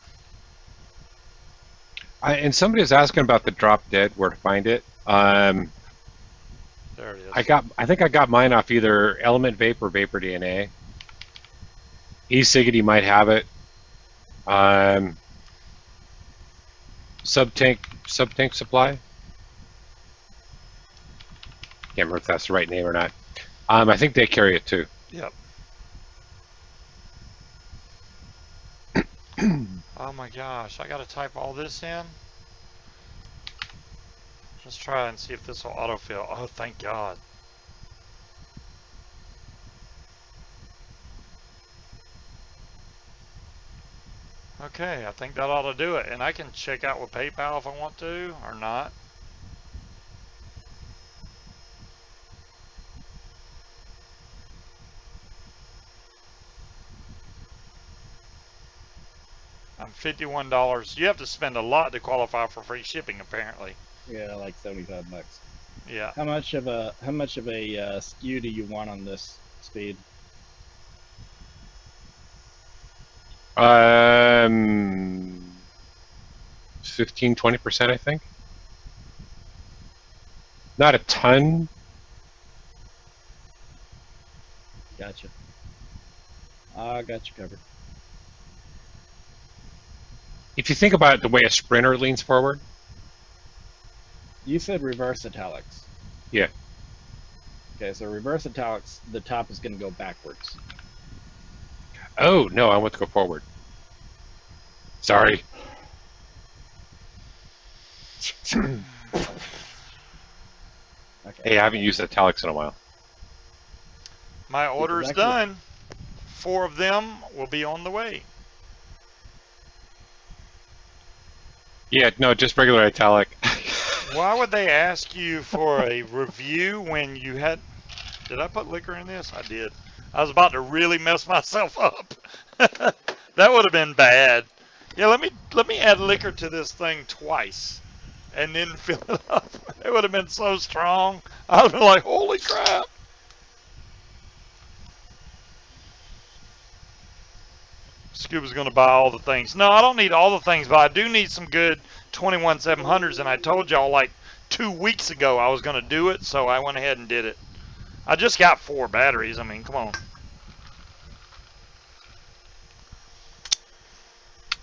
And somebody was asking about the Drop Dead, where to find it. There it is. I think I got mine off either Element Vape or Vapor DNA. e-cig might have it. Subtank Supply. Can't remember if that's the right name or not. I think they carry it too. Yep. Oh my gosh, I gotta type all this in. Let's try and see if this will autofill. Oh, thank God. Okay, I think that ought to do it. And I can check out with PayPal if I want to or not. I'm $51. You have to spend a lot to qualify for free shipping, apparently. Yeah, like $75. Yeah. How much of a skew do you want on this speed? 15-20%, I think. Not a ton. Gotcha. I got you covered. If you think about the way a sprinter leans forward. You said reverse italics. Yeah. Okay, so reverse italics, the top is going to go backwards. Oh, no, I want to go forward. Sorry. Okay. Hey, I haven't used italics in a while. My order's done. 4 of them will be on the way. Yeah, no, just regular italic. Why would they ask you for a review when you had... Did I put liquor in this? I did. I was about to really mess myself up. That would have been bad. Yeah, let me add liquor to this thing twice and then fill it up. It would have been so strong. I would have been like, holy crap. Scuba's going to buy all the things. No, I don't need all the things, but I do need some good 21700s, and I told y'all like 2 weeks ago I was going to do it, so I went ahead and did it. I just got 4 batteries. I mean, come on.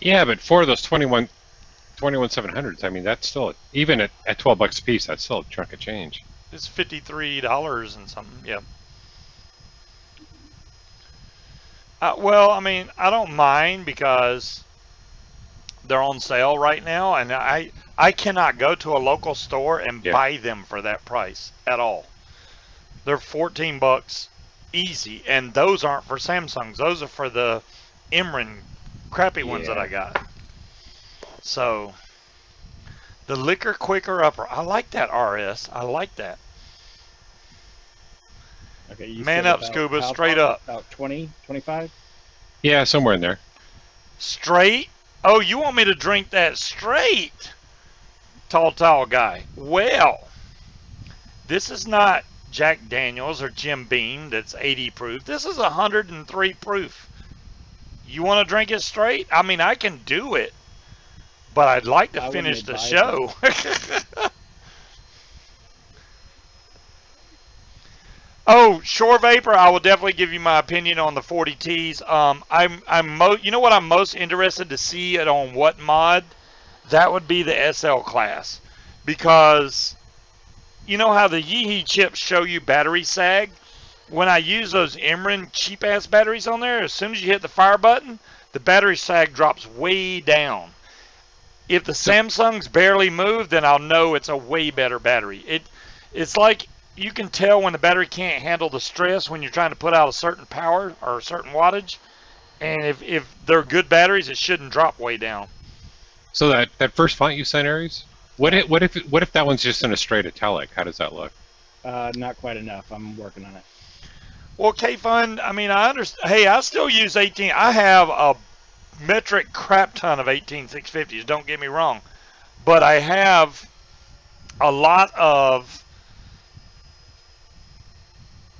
Yeah, but for those 21700s, I mean, that's still, even at $12 a piece, that's still a chunk of change. It's $53 and something, yeah. Well, I mean, I don't mind because they're on sale right now, and I cannot go to a local store and buy them for that price at all. They're 14 bucks easy, and those aren't for Samsungs. Those are for the Imran crappy ones that I got. So the liquor quicker upper, I like that RS. I like that. Okay, you Man up, Scuba, straight up. About 20, 25? Yeah, somewhere in there. Straight? Oh, you want me to drink that straight? Tall guy. Well, this is not Jack Daniels or Jim Beam that's 80 proof. This is 103 proof. You want to drink it straight? I mean, I can do it, but I'd like to finish the show. Oh, Shore Vapor, I will definitely give you my opinion on the 40Ts. You know what I'm most interested to see it on what mod? That would be the SL class. Because you know how the Yeehee chips show you battery sag? When I use those Imran cheap-ass batteries on there, as soon as you hit the fire button, the battery sag drops way down. If the Samsungs barely move, then I'll know it's a way better battery. It's like you can tell when the battery can't handle the stress when you're trying to put out a certain power or a certain wattage. And if they're good batteries, it shouldn't drop way down. So that first font you sent, Aries, what if that one's just in a straight italic? How does that look? Not quite enough. I'm working on it. Well, K-Fund, I mean, I understand. Hey, I still use 18. I have a metric crap ton of 18650s, don't get me wrong. But I have a lot of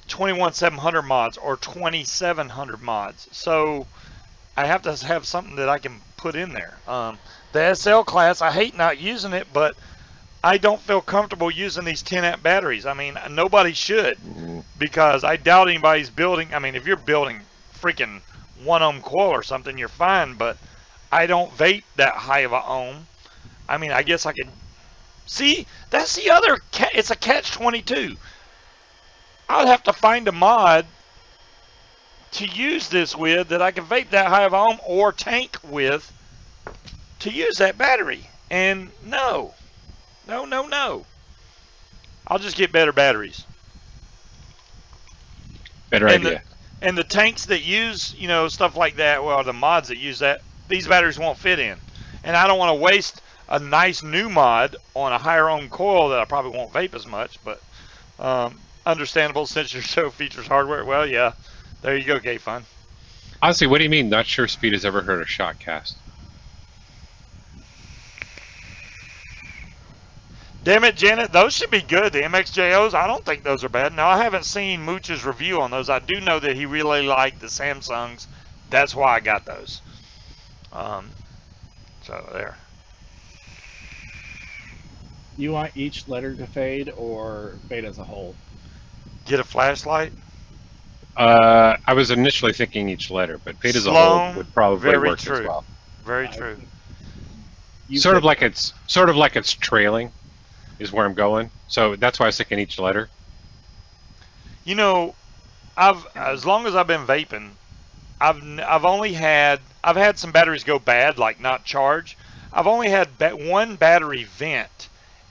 21700 mods or 2700 mods. So I have to have something that I can put in there. The SL class, I hate not using it, but I don't feel comfortable using these 10 amp batteries. I mean, nobody should, because I doubt anybody's building. I mean, if you're building freaking 1 ohm coil or something, you're fine, but I don't vape that high of a ohm. I mean, I guess I could see. That's the other. It's a catch-22. I'd have to find a mod to use this with that I can vape that high of a ohm or tank with to use that battery. And no. I'll just get better batteries. Better idea. And the tanks that use, stuff like that, well, the mods that use that, these batteries won't fit in. And I don't want to waste a nice new mod on a higher ohm coil that I probably won't vape as much, but understandable since your show features hardware. Well, yeah, there you go, K-Fun. Honestly, what do you mean not sure Speed has ever heard of Shotcast? Damn it, Janet, those should be good. The MXJOs, I don't think those are bad. Now, I haven't seen Mooch's review on those. I do know that he really liked the Samsungs. That's why I got those. So, there. You want each letter to fade or fade as a whole? Get a flashlight? I was initially thinking each letter, but fade as a whole would probably work as well. Very true. Sort of like it's trailing is where I'm going. So that's why I was thinking each letter. You know, as long as I've been vaping, I've had some batteries go bad, like not charge. I've only had one battery vent,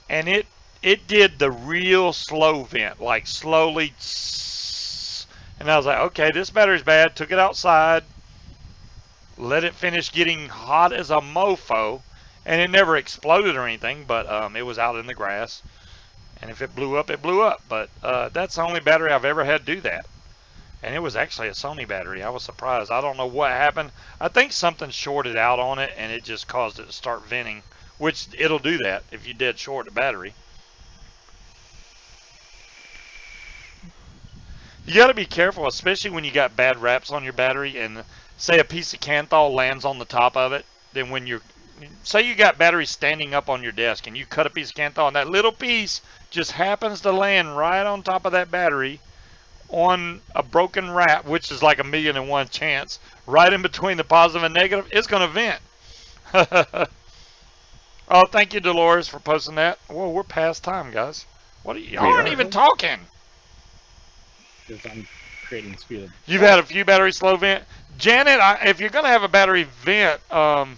and it did the real slow vent, like slowly. And I was like, okay, this battery's bad. Took it outside, let it finish getting hot as a mofo, and it never exploded or anything, but it was out in the grass. And if it blew up, it blew up. But that's the only battery I've ever had do that. And it was actually a Sony battery. I was surprised. I don't know what happened. I think something shorted out on it, and it just caused it to start venting, which it'll do that if you dead short the battery. You got to be careful, especially when you got bad wraps on your battery, and say a piece of Kanthal lands on the top of it. Then when you're, say you got batteries standing up on your desk, and you cut a piece of Kanthal, and that little piece just happens to land right on top of that battery on a broken wrap, which is like 1,000,001 chance, right in between the positive and negative, it's going to vent. Oh, thank you, Dolores, for posting that. Whoa, we're past time, guys. What are you? Y'all aren't even talking. Because I'm creating speed. You've had a few battery slow vent. Janet, if you're going to have a battery vent, was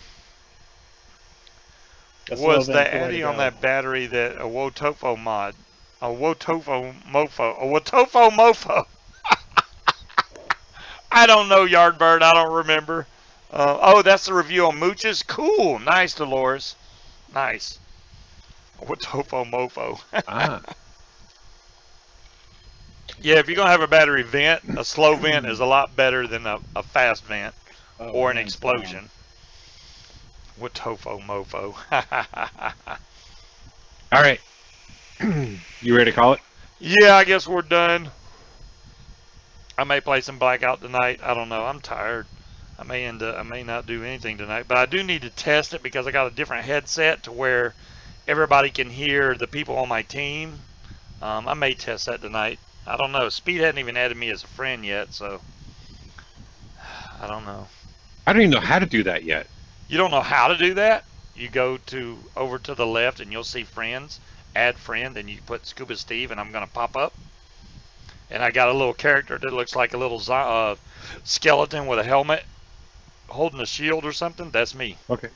the Addy on that battery that a Wotofo mod? A Wotofo mofo. A Wotofo mofo. I don't know, Yardbird. I don't remember. Oh, that's the review on Mooches? Cool. Nice, Dolores. Nice. A Wotofo mofo. Ah. Yeah, if you're going to have a battery vent, a slow vent is a lot better than a fast vent or an explosion. Wotofo mofo. All right. You ready to call it? Yeah, I guess we're done. I may play some Blackout tonight. I don't know. I'm tired. I may not do anything tonight, but I do need to test it because I got a different headset to where everybody can hear the people on my team. I may test that tonight. I don't know. Speed hadn't even added me as a friend yet, so I don't know. I don't even know how to do that yet. You don't know how to do that? You go over to the left and you'll see friends. Add friend, and you put Scuba Steve, and I'm going to pop up. And I got a little character that looks like a little skeleton with a helmet holding a shield or something. That's me. Okay.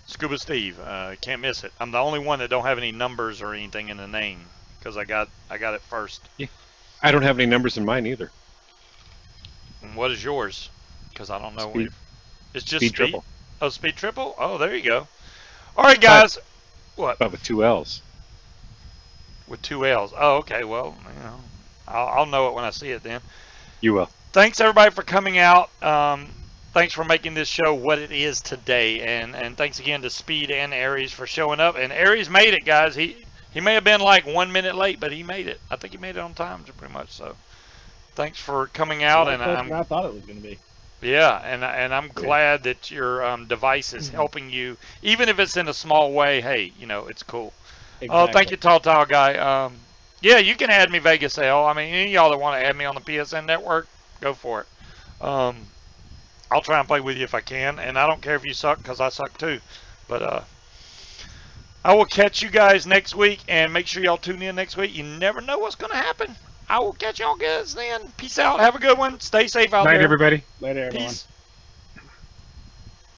Scuba Steve. Can't miss it. I'm the only one that don't have any numbers or anything in the name because I got it first. Yeah. I don't have any numbers in mine either. And what is yours? Because I don't know. Speed. It's just Speed triple. Oh, Speed triple? Oh, there you go. All right, guys. What? But with 2 L's. With 2 L's. Oh, okay. Well, you know, I'll know it when I see it then. You will. Thanks, everybody, for coming out. Thanks for making this show what it is today. And thanks again to Speed and Aries for showing up. And Aries made it, guys. He may have been like 1 minute late, but he made it. I think he made it on time, pretty much. So thanks for coming out. And I thought it was going to be. Yeah, and I'm glad that your device is helping you, even if it's in a small way. Hey, you know, it's cool. Exactly. Oh, thank you, Tall Guy. Yeah, you can add me, Vegas L. I mean, any of y'all that want to add me on the PSN network, go for it. I'll try and play with you if I can, and I don't care if you suck, because I suck too. But I will catch you guys next week, and make sure y'all tune in next week. You never know what's going to happen. I will catch y'all guys then. Peace out. Have a good one. Stay safe out there. Night, everybody. Later, everyone. Peace.